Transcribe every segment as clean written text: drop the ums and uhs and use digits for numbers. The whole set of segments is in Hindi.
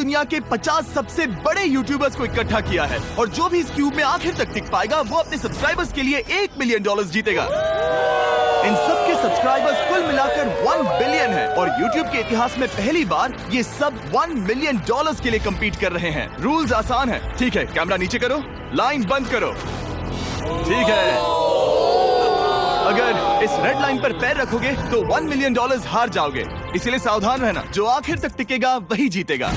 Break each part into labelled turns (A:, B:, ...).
A: दुनिया के 50 सबसे बड़े यूट्यूबर्स को इकट्ठा किया है और जो भी इस क्यूब में आखिर तक टिक पाएगा वो अपने सब्सक्राइबर्स के लिए $1 मिलियन जीतेगा। इन सब के सब्सक्राइबर्स कुल मिलाकर 1 बिलियन है और YouTube के इतिहास में पहली बार ये सब $1 मिलियन के लिए कम्पीट कर रहे हैं। रूल्स आसान है, ठीक है? कैमरा नीचे करो, लाइन बंद करो, ठीक है? अगर इस रेड लाइन पर पैर रखोगे तो $1 मिलियन हार जाओगे, इसलिए सावधान रहना। जो आखिर तक टिकेगा वही जीतेगा।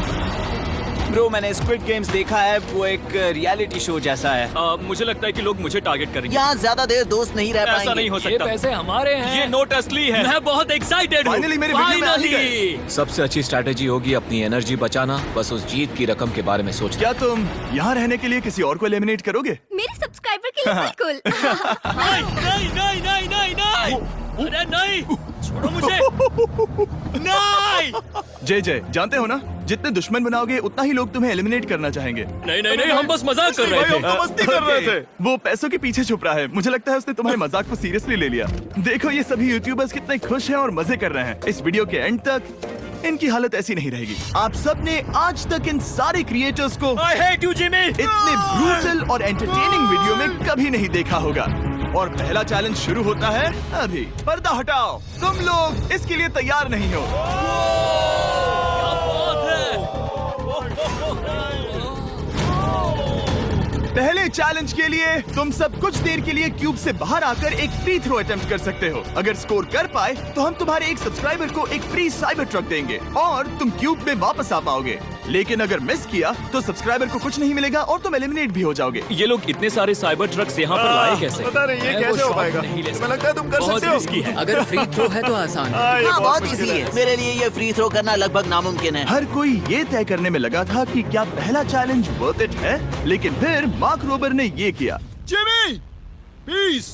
B: ब्रो, मैंने स्क्विड गेम्स देखा है, वो एक रियलिटी शो जैसा है।
C: मुझे लगता है कि लोग मुझे टारगेट करेंगे।
D: यहाँ ज्यादा देर दोस्त नहीं रह पाएंगे।
C: ऐसा नहीं हो
E: ये
C: सकता।
E: पैसे हमारे हैं।
C: ये नोट असली है। मैं बहुत एक्साइटेड हूँ।
A: Finally मेरे वीडियो में आ ही गए।
F: सबसे अच्छी स्ट्रैटेजी होगी अपनी एनर्जी बचाना, बस उस जीत की रकम के बारे में सोचना।
A: क्या तुम यहाँ रहने के लिए किसी और को एलिमिनेट करोगे?
G: मेरे सब्सक्राइबर के लिए बिल्कुल।
C: नहीं नहीं नहीं नहीं नहीं, अरे नहीं, छोड़ो मुझे। नहीं
A: जय जानते हो ना, जितने दुश्मन बनाओगे उतना ही लोग तुम्हें एलिमिनेट करना चाहेंगे।
C: नहीं नहीं नहीं, हम बस मजाक कर रहे थे।
A: मस्ती कर रहे थे। वो पैसों के पीछे छुप रहा है। मुझे लगता है उसने तुम्हारे मजाक को सीरियसली ले लिया। देखो ये सभी यूट्यूबर्स कितने खुश हैं और मजे कर रहे हैं। इस वीडियो के एंड तक इनकी हालत ऐसी नहीं रहेगी। आप सब ने आज तक इन सारे क्रिएटर्स को
C: I hate you, Jimmy।
A: इतने ब्रूटल और एंटरटेनिंग वीडियो में कभी नहीं देखा होगा। और पहला चैलेंज शुरू होता है अभी। पर्दा हटाओ, तुम लोग इसके लिए तैयार नहीं हो। पहले चैलेंज के लिए तुम सब कुछ देर के लिए क्यूब से बाहर आकर एक फ्री थ्रो अटेम्प्ट कर सकते हो। अगर स्कोर कर पाए तो हम तुम्हारे एक सब्सक्राइबर को एक फ्री साइबर ट्रक देंगे और तुम क्यूब में वापस आ पाओगे। लेकिन अगर मिस किया तो सब्सक्राइबर को कुछ नहीं मिलेगा और तुम एलिमिनेट भी हो जाओगे।
C: ये लोग इतने सारे साइबर ट्रक्स यहाँ पर लाए कैसे?
A: पता नहीं ये
C: मैं वो
A: कैसे हो
C: शॉट
A: पाएगा।
C: नहीं ले
A: तुम्हें
C: सकता।
A: लगता है तुम कर
C: बहुत
A: सकते हो?
C: रिस्की है।
E: अगर फ्री थ्रो है तो आसान है।
D: हाँ, बहुत इजी है। मेरे लिए ये फ्री थ्रो करना लगभग नामुमकिन है।
A: हर कोई ये तय करने में लगा था कि क्या पहला चैलेंज वर्थ इट है, लेकिन फिर मार्क रोबर ने ये किया।
C: Jimmy, please.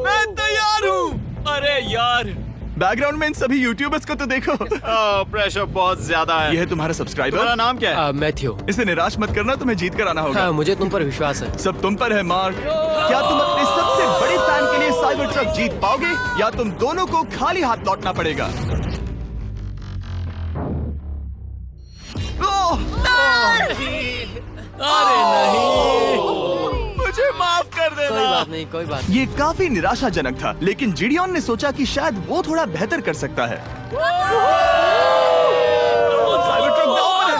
A: मैं तैयार हूँ।
C: अरे यार,
A: बैकग्राउंड में इन सभी यूट्यूबर्स को तो देखो।
B: प्रेशर बहुत ज्यादा है।
A: ये है तुम्हारा सब्सक्राइबर।
B: तुम्हारा नाम क्या है?
E: मैथ्यू।
A: इसे निराश मत करना, तुम्हें जीत कर आना होगा।
E: हाँ, मुझे तुम पर विश्वास है।
A: सब तुम पर है मार्क। क्या तुम अपने सबसे बड़े फैन के लिए साइबर ट्रक जीत पाओगे या तुम दोनों को खाली हाथ लौटना पड़ेगा?
C: अरे नहीं,
A: मुझे माफ कर देना।
E: कोई बात नहीं, कोई बात
A: ये काफी निराशाजनक था, लेकिन जिडियन ने सोचा कि शायद वो थोड़ा बेहतर कर सकता है। साइबर ट्रक दांव पर है।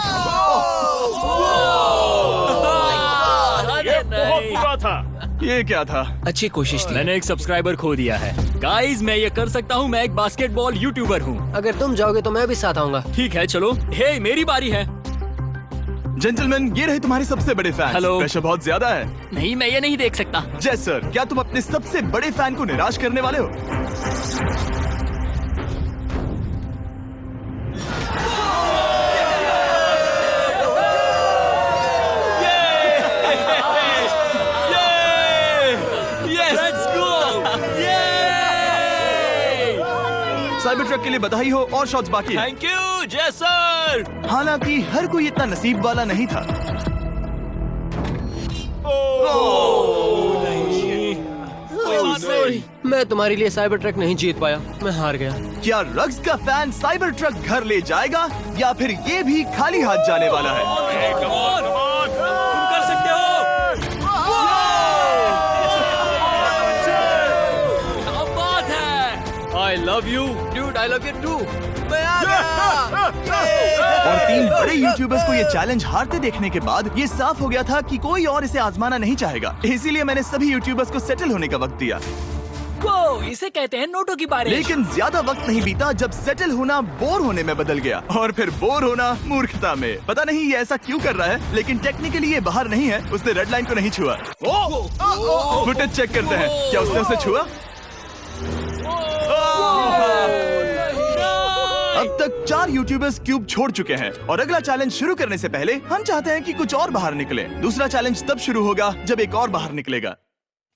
C: अरे नहीं।
B: बुरा था।
A: ये क्या था?
E: अच्छी कोशिश थी।
C: मैंने एक सब्सक्राइबर खो दिया है। गाइस, मैं ये कर सकता हूँ। मैं एक बास्केटबॉल यूट्यूबर हूँ।
E: अगर तुम जाओगे तो मैं भी साथ आऊंगा।
C: ठीक है, चलो। हे, मेरी बारी है।
A: जेंटलमैन, ये रहे तुम्हारे सबसे बड़े फैन।
C: हेलो।
A: प्रेशर बहुत ज्यादा है।
C: नहीं, मैं ये नहीं देख सकता।
A: जय सर, क्या तुम अपने सबसे बड़े फैन को निराश करने वाले हो? साइबर ट्रक के लिए बधाई हो और शॉट्स बाकी हैं।
C: थैंक यू जय सर।
A: हालांकि हर कोई इतना नसीब वाला नहीं था।
E: मैं तुम्हारे लिए साइबर ट्रक नहीं जीत पाया, मैं हार गया।
A: क्या रग्स का फैन साइबर ट्रक घर ले जाएगा या फिर ये भी खाली हाथ जाने वाला है?
C: तुम कर सकते हो। क्या बात है। I love you, dude. I love you too.
A: और 3 बड़े यूट्यूबर्स को ये चैलेंज हारते देखने के बाद ये साफ हो गया था कि कोई और इसे आजमाना नहीं चाहेगा। इसीलिए मैंने सभी यूट्यूबर्स को सेटल होने का वक्त दिया।
E: इसे कहते हैं नोटों की बारिश।
A: लेकिन ज्यादा वक्त नहीं बीता जब सेटल होना बोर होने में बदल गया और फिर बोर होना मूर्खता में। पता नहीं ये ऐसा क्यों कर रहा है, लेकिन टेक्निकली ये बाहर नहीं है। उसने रेड लाइन को नहीं छुआ। फुटेज चेक करते हैं, क्या उसने उसे छुआ? अब तक 4 यूट्यूबर्स क्यूब छोड़ चुके हैं और अगला चैलेंज शुरू करने से पहले हम चाहते हैं कि कुछ और बाहर निकले। दूसरा चैलेंज तब शुरू होगा जब एक और बाहर निकलेगा।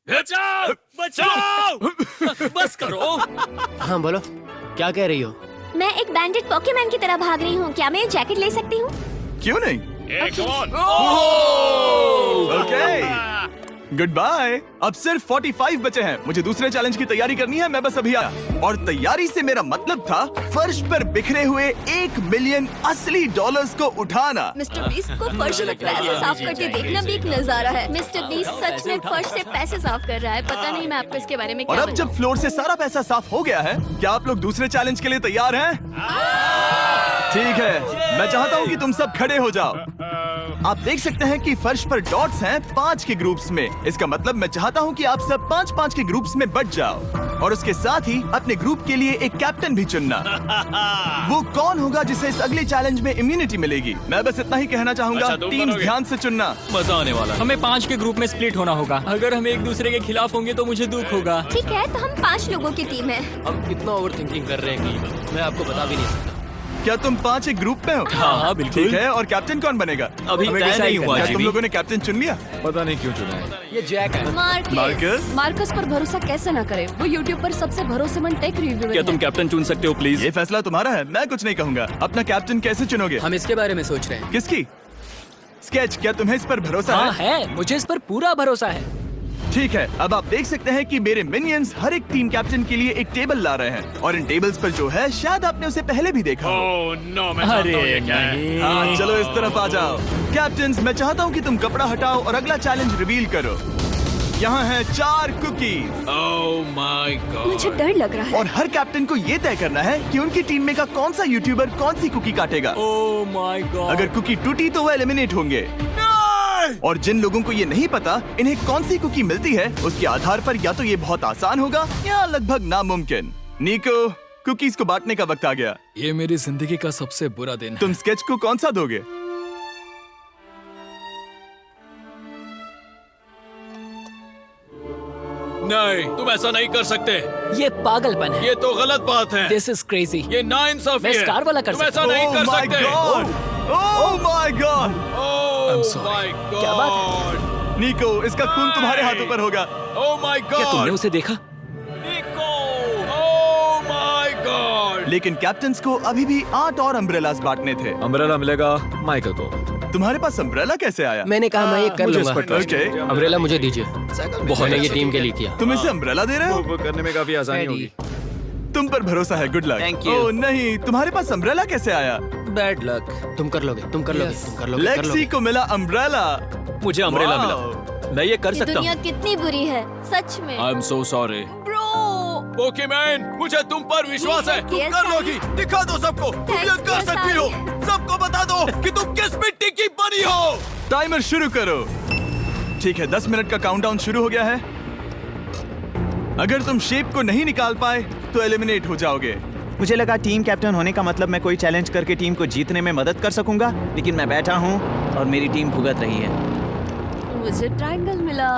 C: बचाओ, बचाओ। बस करो।
E: हाँ बोलो, क्या कह रही हो?
G: मैं एक बैंडेड पॉकेमैन की तरह भाग रही हूँ। क्या मैं ये जैकेट ले सकती हूँ?
A: क्यों नहीं?
C: एक और।
A: ओके। Good bye. अब सिर्फ 45 बचे हैं। मुझे दूसरे चैलेंज की तैयारी करनी है। मैं बस अभी आया। और तैयारी से मेरा मतलब था फर्श पर बिखरे हुए 1 मिलियन असली डॉलर्स को उठाना।
G: मिस्टर बीस्ट को फर्श से पैसे साफ करके देखना भी एक नजारा है। मिस्टर बीस्ट सच में फर्श से पैसे साफ कर रहा है। पता नहीं मैं आपको इसके बारे में
A: और
G: क्या
A: अब जब फ्लोर से सारा पैसा साफ हो गया है, क्या आप लोग दूसरे चैलेंज के लिए तैयार हैं? ठीक है, मैं चाहता हूँ कि तुम सब खड़े हो जाओ। आप देख सकते हैं कि फर्श पर डॉट्स हैं 5 के ग्रुप्स में। इसका मतलब मैं चाहता हूँ कि आप सब 5-5 के ग्रुप्स में बंट जाओ और उसके साथ ही अपने ग्रुप के लिए एक कैप्टन भी चुनना। वो कौन होगा जिसे इस अगले चैलेंज में इम्यूनिटी मिलेगी? मैं बस इतना ही कहना चाहूंगा,
C: अच्छा, तुम
A: टीम्स
C: करोगे?
A: ध्यान से चुनना।
C: मजा आने वाला है।
H: हमें 5 के ग्रुप में स्प्लिट होना होगा। अगर हम एक दूसरे के खिलाफ होंगे तो मुझे दुख होगा।
G: ठीक है, तो हम 5 लोगों की टीम है।
E: हम कितना ओवर थिंकिंग कर रहे हैं कि मैं आपको बता भी नहीं सकता।
A: क्या तुम 5 एक ग्रुप में हो?
C: हाँ, बिल्कुल।
A: ठीक है, और कैप्टन कौन बनेगा?
C: अभी
A: हमें
C: तय
A: decide
C: नहीं
A: करना
C: हुआ,
A: है। क्या तुम
C: जिमी।
A: लोगों ने कैप्टन चुन लिया?
F: पता नहीं क्यों चुना है।
E: ये जैक है।
A: मार्कस?
I: मार्कस पर भरोसा कैसे ना करे? वो यूट्यूब पर सबसे भरोसेमंद टेक रिव्यूअर
C: क्या
I: है।
C: तुम कैप्टन चुन सकते हो प्लीज?
A: ये फैसला तुम्हारा है, मैं कुछ नहीं कहूंगा। अपना कैप्टन कैसे चुनोगे?
E: हम इसके बारे में सोच रहे हैं।
A: किसकी? स्केच, क्या तुम्हें इस पर भरोसा
H: हाँ
A: है?
H: है, मुझे इस पर पूरा भरोसा है।
A: ठीक है, अब आप देख सकते हैं कि मेरे मिनियंस हर एक टीम कैप्टन के लिए एक टेबल ला रहे हैं और इन टेबल्स पर जो है शायद आपने उसे पहले भी देखा हो।
H: अरे नहीं।
A: हाँ, चलो इस तरफ आ जाओ। कैप्टन्स, मैं चाहता हूँ कि तुम कपड़ा हटाओ और अगला चैलेंज रिवील करो। यहाँ हैं 4 कुकीज
I: मुझे डर लग रहा है।
A: और हर कैप्टन को ये तय करना है कि उनकी टीम में का कौन सा यूट्यूबर कौन सी कुकी काटेगा।
H: Oh my God.
A: अगर कुकी टूटी तो वह एलिमिनेट होंगे। और जिन लोगों को ये नहीं पता इन्हें कौन सी कुकी मिलती है, उसके आधार पर या तो ये बहुत आसान होगा या लगभग नामुमकिन। निको, कुकीज को बांटने का वक्त आ गया।
H: ये मेरी जिंदगी का सबसे बुरा दिन है।
A: तुम स्केच को कौन सा दोगे?
C: नहीं, तुम ऐसा नहीं कर सकते।
H: ये पागलपन है।
C: ये तो गलत बात है।
H: This is crazy.
C: ये नाइंसाफी
H: मैं
C: है।
H: स्टार वाला कर
C: तुम ऐसा
H: सकता
C: नहीं
A: Oh
C: कर
A: my
C: सकते।
A: God! Oh my God!
C: Oh
H: sorry.
C: my God!
H: क्या बात
A: निको, इसका खून तुम्हारे हाथों पर होगा।
C: Oh my God!
B: क्या तुमने उसे देखा?
C: निको! Oh my God!
A: लेकिन कैप्टन्स को अभी भी 8 और अम्ब्रेलास बांटने थे।
F: अम्ब्रेला मिलेगा माइकल को।
A: तुम्हारे पास अम्ब्रेला कैसे आया?
E: मैंने कहा मैं ये कर
F: मुझे इस
E: लूंगा।
F: पर trust है।
A: Okay.
E: अम्ब्रेला मुझे दीजिए। मैंने ये टीम के लिए किया।
A: तुम इसे अम्ब्रेला दे रहे हो?
F: वो करने में काफी आसानी होगी।
A: तुम पर भरोसा है, गुड लक।
B: Thank you.
A: ओह नहीं, तुम्हारे पास अम्ब्रेला कैसे आया?
B: Bad luck.
E: तुम कर लोगे, तुम कर लोगे, तुम कर लोगे, कर
A: लेक्सी
E: लोगे।
A: को मिला अम्ब्रेला।
C: मुझे अम्ब्रेला
A: Wow.
C: मिला। मैं ये कर
G: ये
C: सकता
G: दुनिया
C: हूँ।
G: कितनी बुरी है, सच में।
C: I am so sorry.
G: Bro,
C: Pokemon, मुझे तुम पर विश्वास है। तुम कर लोगी। दिखा दो सबको। तुम ये
G: Thanks,
C: कर सकती हो। सबको बता दो कि तुम किस मिट्टी की बनी हो।
A: टाइमर शुरू करो। ठीक है, 10 मिनट का काउंटडाउन शुरू हो गया है। अगर तुम शेप को नहीं निकाल पाए तो एलिमिनेट हो जाओगे।
B: मुझे लगा टीम कैप्टन होने का मतलब मैं कोई चैलेंज करके टीम को जीतने में मदद कर सकूंगा, लेकिन मैं बैठा हूँ और मेरी टीम भुगत रही है।
I: मुझे ट्रायंगल मिला।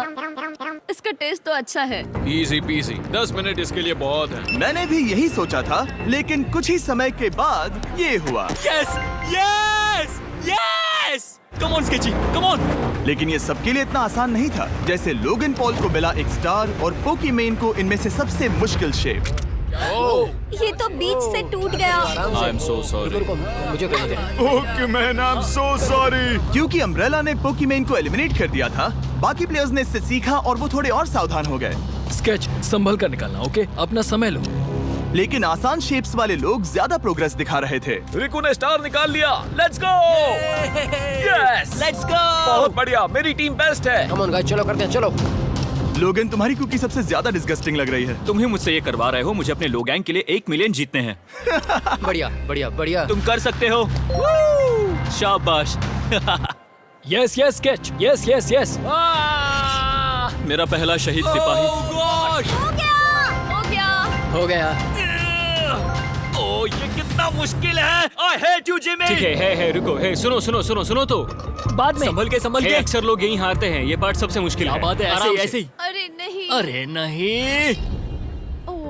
I: इसका टेस्ट तो अच्छा है।
C: Easy PC. 10 मिनट इसके लिए बहुत है।
A: मैंने भी यही सोचा था, लेकिन कुछ ही समय के बाद ये हुआ।
C: Yes yes yes. Come on sketchy, come on.
A: लेकिन ये सबके लिए इतना आसान नहीं था। जैसे लोगन पॉल को मिला एक स्टार और पोकीमेन को इनमें से सबसे मुश्किल शेप।
G: ये तो बीच से टूट गया।
C: आई एम सो सॉरी।
E: रुको, मुझे करने दे।
A: पोकीमेन, आई एम सो सॉरी। क्योंकि अम्ब्रेला ने पोकीमेन को एलिमिनेट कर दिया था, बाकी प्लेयर्स ने इससे सीखा और वो थोड़े और सावधान हो गए।
H: स्केच संभल कर निकालना, ओके? अपना समय लो।
A: लेकिन आसान शेप्स वाले लोग ज्यादा प्रोग्रेस दिखा रहे थे।
F: रिकू ने स्टार निकाल लिया। Let's go. Yes,
B: let's go.
F: बहुत बढ़िया। मेरी टीम बेस्ट है।
E: कम ऑन गाइस, चलो करते हैं, चलो।
A: लोगन, तुम्हारी कुकी सबसे ज्यादा डिस्गस्टिंग लग रही है।
C: तुम ही मुझसे ये करवा रहे हो। मुझे अपने लो गैंग के लिए 1 मिलियन जीतने हैं।
E: बढ़िया, बढ़िया, बढ़िया।
C: तुम कर सकते हो। शाबाश।
H: Yes yes sketch, yes yes yes.
C: मेरा पहला शहीद सिपाही।
G: हो गया।
E: हो गया।
C: ओह, ये कितना मुश्किल है। I hate you, Jimmy।
H: ठीक है, रुको, है, सुनो सुनो सुनो सुनो तो बाद में
C: संभल के।
H: अक्सर लोग यही हारते हैं। ये पार्ट सबसे मुश्किल है।
C: क्या बात है, ऐसे
H: आराम
C: ही,
H: से।
C: ऐसे ही।
I: अरे नहीं।
C: अरे नहीं।
I: ओह,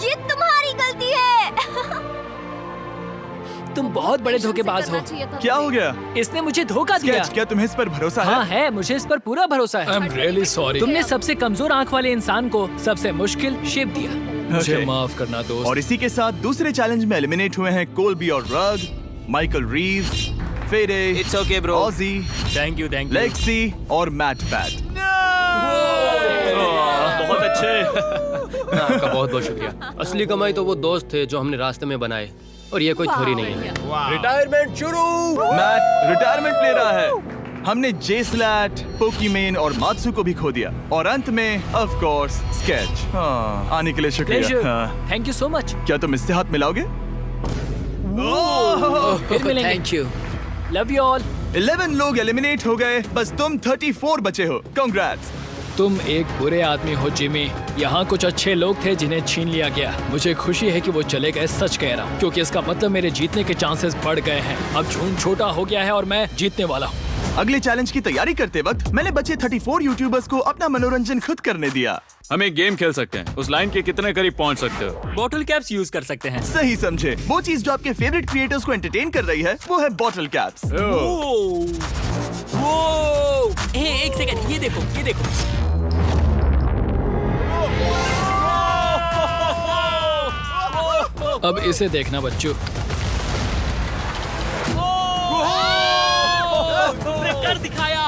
G: ये तुम्हारी गलती है।
H: तुम बहुत बड़े धोखेबाज हो।
I: करना चाहिए था
A: क्या हो
I: मुझे।
A: गया?
H: इसने मुझे धोखा दिया।
A: स्केच, क्या तुम्हें इस पर भरोसा
H: हाँ
A: है?
H: है, मुझे इस पर पूरा भरोसा है।
I: I'm really sorry।
H: तुमने सबसे कमजोर आंख वाले इंसान को सबसे मुश्किल शेप दिया।
A: मुझे
H: माफ करना दोस्त।
A: और इसी के साथ दूसरे चैलेंज में एलिमिनेट हुए हैं कोलबी और रग, माइकल रीव्स, फेरे,
B: It's okay, bro.
A: ऑजी,
H: थैंक यू
A: लेक्सी और मैट पैट।
C: बहुत अच्छे।
E: आपका बहुत बहुत शुक्रिया। असली कमाई तो वो दोस्त थे जो हमने रास्ते में बनाए, और ये कोई थोड़ी नहीं है।
C: रिटायरमेंट शुरू।
A: मैट रिटायरमेंट ले रहा है। हमने जेस्लैट, पोकीमेन और मात्सु को भी खो दिया, और अंत में ऑफ कोर्स स्केच। आने के लिए शुक्रिया। हाँ।
H: Thank you so much.
A: क्या तुम इससे हाथ मिलाओगे?
H: फिर मिलेंगे।
E: Thank you.
H: Love you all.
A: 11 लोग एलिमिनेट हो गए, बस तुम 34 बचे हो। कांग्रेट्स।
H: तुम एक बुरे आदमी हो जिमी। यहाँ कुछ अच्छे लोग थे जिन्हें छीन लिया गया। मुझे खुशी है कि वो चले गए, सच कह रहा हूँ, क्योंकि इसका मतलब मेरे जीतने के चांसेस बढ़ गए हैं। अब झूठ छोटा हो गया है और मैं जीतने वाला हूँ।
A: अगले चैलेंज की तैयारी करते वक्त मैंने बचे 34 यूट्यूबर्स को अपना मनोरंजन खुद करने दिया।
J: हम एक गेम खेल सकते हैं। उस लाइन के कितने करीब पहुंच सकते हो?
H: बॉटल कैप्स यूज कर सकते हैं।
A: सही समझे। वो चीज जो आपके फेवरेट क्रिएटर्स को एंटरटेन कर रही है वो है बॉटल कैप्स।
H: एक सेकंड, ये देखो, ये देखो। अब इसे देखना बच्चों।
C: कर दिखाया।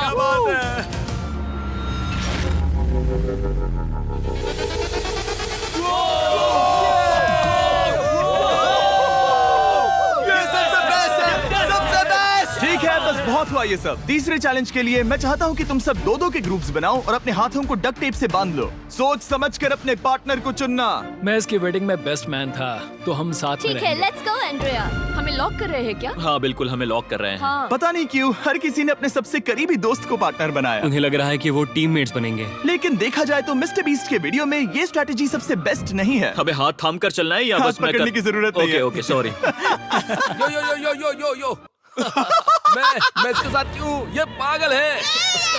A: ठीक है, बस बहुत हुआ ये सब। तीसरे चैलेंज के लिए मैं चाहता हूँ कि तुम सब दो के ग्रुप्स बनाओ और अपने हाथों को डक्ट टेप से बांध लो। सोच समझकर अपने पार्टनर को चुनना।
H: मैं इसकी वेडिंग में बेस्ट मैन था, तो हम साथ में
I: ठीक है,
H: रहेंगे।
I: Let's go Andrea. हमें लॉक कर रहे हैं क्या?
J: हाँ बिल्कुल, हमें लॉक कर रहे हैं।
I: हाँ।
A: पता नहीं क्यों हर किसी ने अपने सबसे करीबी दोस्त को पार्टनर बनाया।
C: उन्हें लग रहा है कि वो टीममेट्स बनेंगे।
A: लेकिन देखा जाए तो मिस्टर बीस्ट के वीडियो में ये स्ट्रैटेजी सबसे बेस्ट नहीं है।
J: हमें हाथ थाम कर चलना है या
A: हाथ
J: बस मैं
A: पकड़ने की जरूरत नहीं है।
J: Okay sorry.
F: यो यो यो यो यो यो यो मैं इसके साथ क्यों? ये पागल है।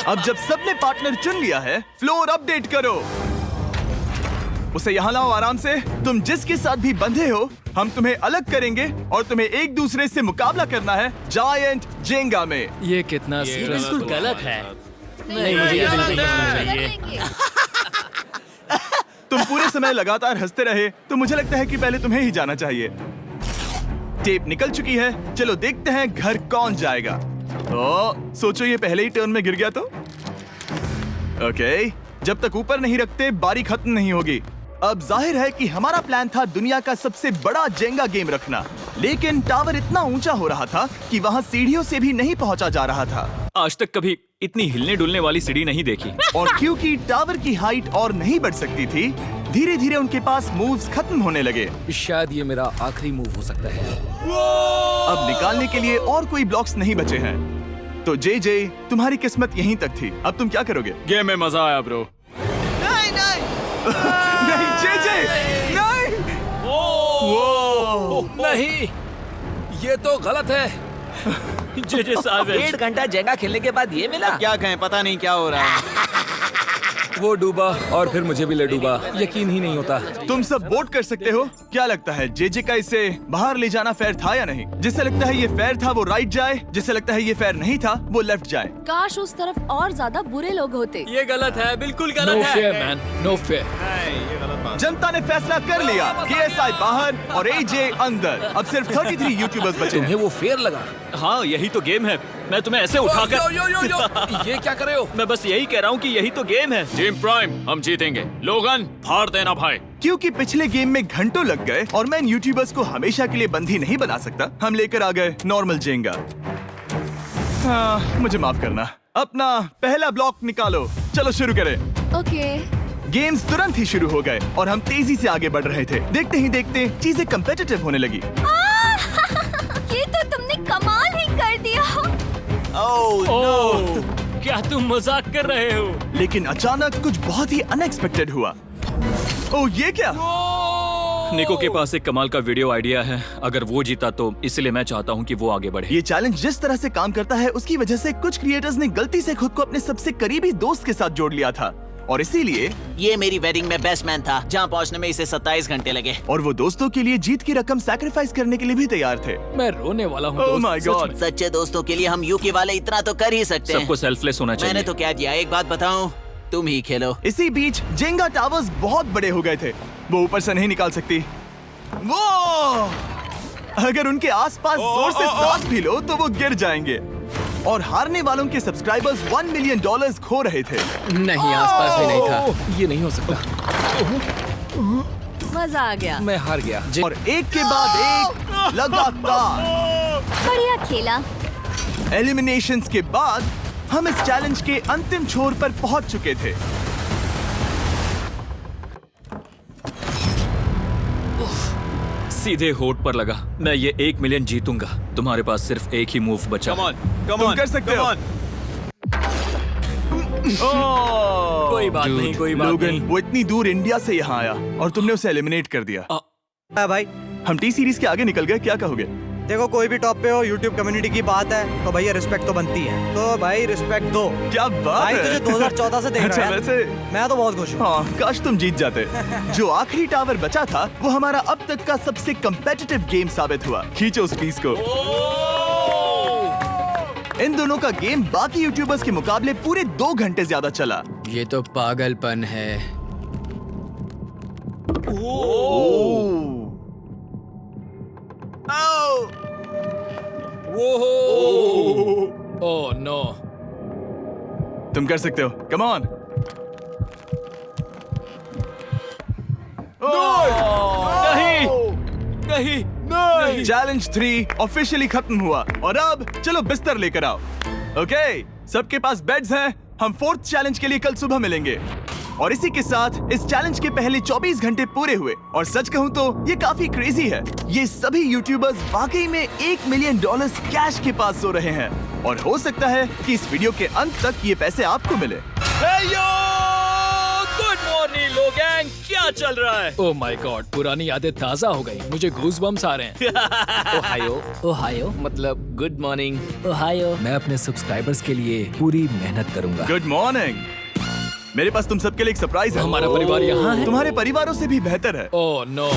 A: अब जब सबने पार्टनर चुन लिया है, फ्लोर अपडेट करो। उसे यहाँ लाओ आराम से। तुम जिसके साथ भी बंधे हो, हम तुम्हें अलग करेंगे और तुम्हें एक दूसरे से मुकाबला करना है जायंट जेंगा में।
H: ये कितना
C: बिल्कुल
H: स्ट्रेसफुल।
C: गलत है। नहीं, मुझे ये बिल्कुल नहीं चाहिए।
A: तुम पूरे समय लगातार हंसते रहे, तो मुझे लगता है कि पहले तुम्हें ही जाना चाहिए। टेप निकल चुकी है, चलो देखते हैं घर कौन जाएगा। सोचो ये पहले ही टर्न में गिर गया तो। ओके, जब तक ऊपर नहीं रखते बारी खत्म नहीं होगी। अब जाहिर है कि हमारा प्लान था दुनिया का सबसे बड़ा जेंगा गेम रखना, लेकिन टावर इतना ऊंचा हो रहा था कि वहाँ सीढ़ियों से भी नहीं पहुँचा जा रहा था।
J: आज तक कभी इतनी हिलने डुलने वाली सीढ़ी नहीं देखी।
A: और क्योंकि टावर की हाइट और नहीं बढ़ सकती थी, धीरे धीरे उनके पास मूव्स खत्म होने लगे।
F: शायद ये मेरा आखिरी मूव हो सकता है।
A: अब निकालने के लिए और कोई ब्लॉक्स नहीं बचे हैं। तो जे तुम्हारी किस्मत यहीं तक थी। अब तुम क्या करोगे?
J: गेम में मजा आया ब्रो।
A: नहीं जे नहीं।
F: नहीं, ये तो गलत है।
C: जे साहब
D: 1.5 घंटा जेंगा खेलने के बाद ये मिला।
B: क्या कहें, पता नहीं क्या हो रहा है।
F: वो डूबा और फिर मुझे भी ले डूबा। यकीन ही नहीं होता।
A: तुम सब वोट कर सकते हो। क्या लगता है जे का इसे बाहर ले जाना फेयर था या नहीं? जिसे लगता है ये फेयर था वो राइट जाए, जिसे लगता है ये फेयर नहीं था वो लेफ्ट जाए।
I: काश उस तरफ और ज्यादा बुरे लोग होते।
C: ये गलत है, बिल्कुल
H: नो
C: गलत
H: फेयर
C: है।
H: Man, no fair.
A: जनता ने फैसला कर लिया। KSI बाहर और AJ अंदर। अब सिर्फ 33 यूट्यूबर्स बचे
F: तुम्हें
A: हैं।
F: वो फेयर लगा?
J: हाँ यही तो गेम है। मैं तुम्हें ऐसे उठाकर
F: यो यो यो यो, ये क्या कर रहे हो?
J: मैं बस यही कह रहा हूँ कि यही तो गेम है। टीम प्राइम, हम जीतेंगे। लोगन, फाड़ देना भाई।
A: क्योंकि पिछले गेम में घंटों लग गए और मैं इन यूट्यूबर्स को हमेशा के लिए बंदी नहीं बना सकता, हम लेकर आ गए नॉर्मल जेंगा। मुझे माफ करना। अपना पहला ब्लॉक निकालो। चलो शुरू करें।
I: ओके।
A: गेम्स तुरंत ही शुरू हो गए और हम तेजी से आगे बढ़ रहे थे। देखते ही देखते चीजें कम्पिटिटिव होने लगी।
I: ये तो तुमने कमाल ही कर दिया।
C: ओह, क्या तुम मजाक कर रहे हो?
A: लेकिन अचानक कुछ बहुत ही अनएक्सपेक्टेड हुआ। ओह, ये क्या?
J: निको के पास एक कमाल का वीडियो आइडिया है। अगर वो जीता तो इसलिए मैं चाहता हूँ कि वो आगे बढ़े।
A: ये चैलेंज जिस तरह से काम करता है उसकी वजह से कुछ क्रिएटर्स ने गलती से खुद को अपने सबसे करीबी दोस्त के साथ जोड़ लिया था, और इसीलिए
D: ये मेरी वेडिंग में बेस्ट मैन था, जहाँ पहुँचने में इसे 27 घंटे लगे।
A: और वो दोस्तों के लिए जीत की रकम सैक्रिफाइस करने के लिए भी तैयार थे।
H: मैं रोने वाला हूँ।
A: Oh
H: दोस्त,
A: my
H: सच
A: God!
H: में।
D: सच्चे दोस्तों के लिए हम यूके वाले इतना तो कर ही सकते हैं।
J: सबको सेल्फलेस होना चाहिए।
D: मैंने तो क्या दिया, एक बात बताऊं, तुम ही खेलो।
A: इसी बीच जेंगा टावर्स बहुत बड़े हो गए थे। वो ऊपर से नहीं निकाल सकती। वो अगर उनके आसपास जोर से सांस भी लो तो वो गिर जाएंगे। और हारने वालों के सब्सक्राइबर्स $1 मिलियन खो रहे थे।
E: नहीं, आसपास भी नहीं था।
F: ये नहीं हो सकता।
I: मजा आ गया।
F: मैं हार गया।
A: और एक के बाद एक लगातार
G: बढ़िया खेला।
A: एलिमिनेशंस के बाद हम इस चैलेंज के अंतिम छोर पर पहुंच चुके थे।
J: सीधे होठ पर लगा। मैं ये 1 मिलियन जीतूंगा। तुम्हारे पास सिर्फ एक ही मूव बचा।
A: तुम कर सकते हो।
F: कोई बात नहीं, कोई बात
A: लोगन,
F: नहीं।
A: वो इतनी दूर इंडिया से यहाँ आया और तुमने उसे एलिमिनेट कर दिया।
K: भाई
A: हम टी सीरीज के आगे निकल गए, क्या कहोगे?
K: देखो, कोई भी टॉप पे हो, यूट्यूब कम्युनिटी की बात है तो भैया रिस्पेक्ट तो बनती है। तो भाई रिस्पेक्ट दो।
A: क्या बात
K: भाई
A: है।
K: तुझे 2014 से देख
A: अच्छा,
K: रहा है।
A: वैसे
K: मैं तो बहुत खुश हूँ।
A: हाँ, काश तुम जीत जाते। जो आखिरी टावर बचा था वो हमारा अब तक का सबसे कम्पेटिटिव गेम साबित हुआ। खींचो उस पीस को। इन दोनों का गेम बाकी यूट्यूबर्स के मुकाबले पूरे 2 घंटे ज्यादा चला।
E: ये तो पागलपन है।
H: Oh no.
A: तुम कर सकते हो, कम ऑन। नहीं। चैलेंज 3 ऑफिशियली खत्म हुआ और अब चलो बिस्तर लेकर आओ। ओके, सबके पास बेड्स हैं। हम 4th चैलेंज के लिए कल सुबह मिलेंगे। और इसी के साथ इस चैलेंज के पहले 24 घंटे पूरे हुए। और सच कहूं तो ये काफी क्रेजी है। ये सभी यूट्यूबर्स वाकई में $1 मिलियन कैश के पास सो रहे हैं। और हो सकता है कि इस वीडियो के अंत तक ये पैसे आपको मिले।
C: गुड मॉर्निंग लोग, क्या चल रहा है?
H: ओह माय गॉड, पुरानी यादें ताजा हो गई। मुझे गूज़बम्स आ रहे हैं।
F: ओहायो।
H: ओहायो
F: मतलब गुड मॉर्निंग।
H: ओहायो।
F: मैं अपने सब्सक्राइबर्स के लिए पूरी मेहनत करूंगा।
A: Good morning. मेरे पास तुम सबके लिए एक सरप्राइज है।
H: हमारा परिवार यहाँ है।
A: तुम्हारे परिवारों से भी बेहतर है।
H: Oh no.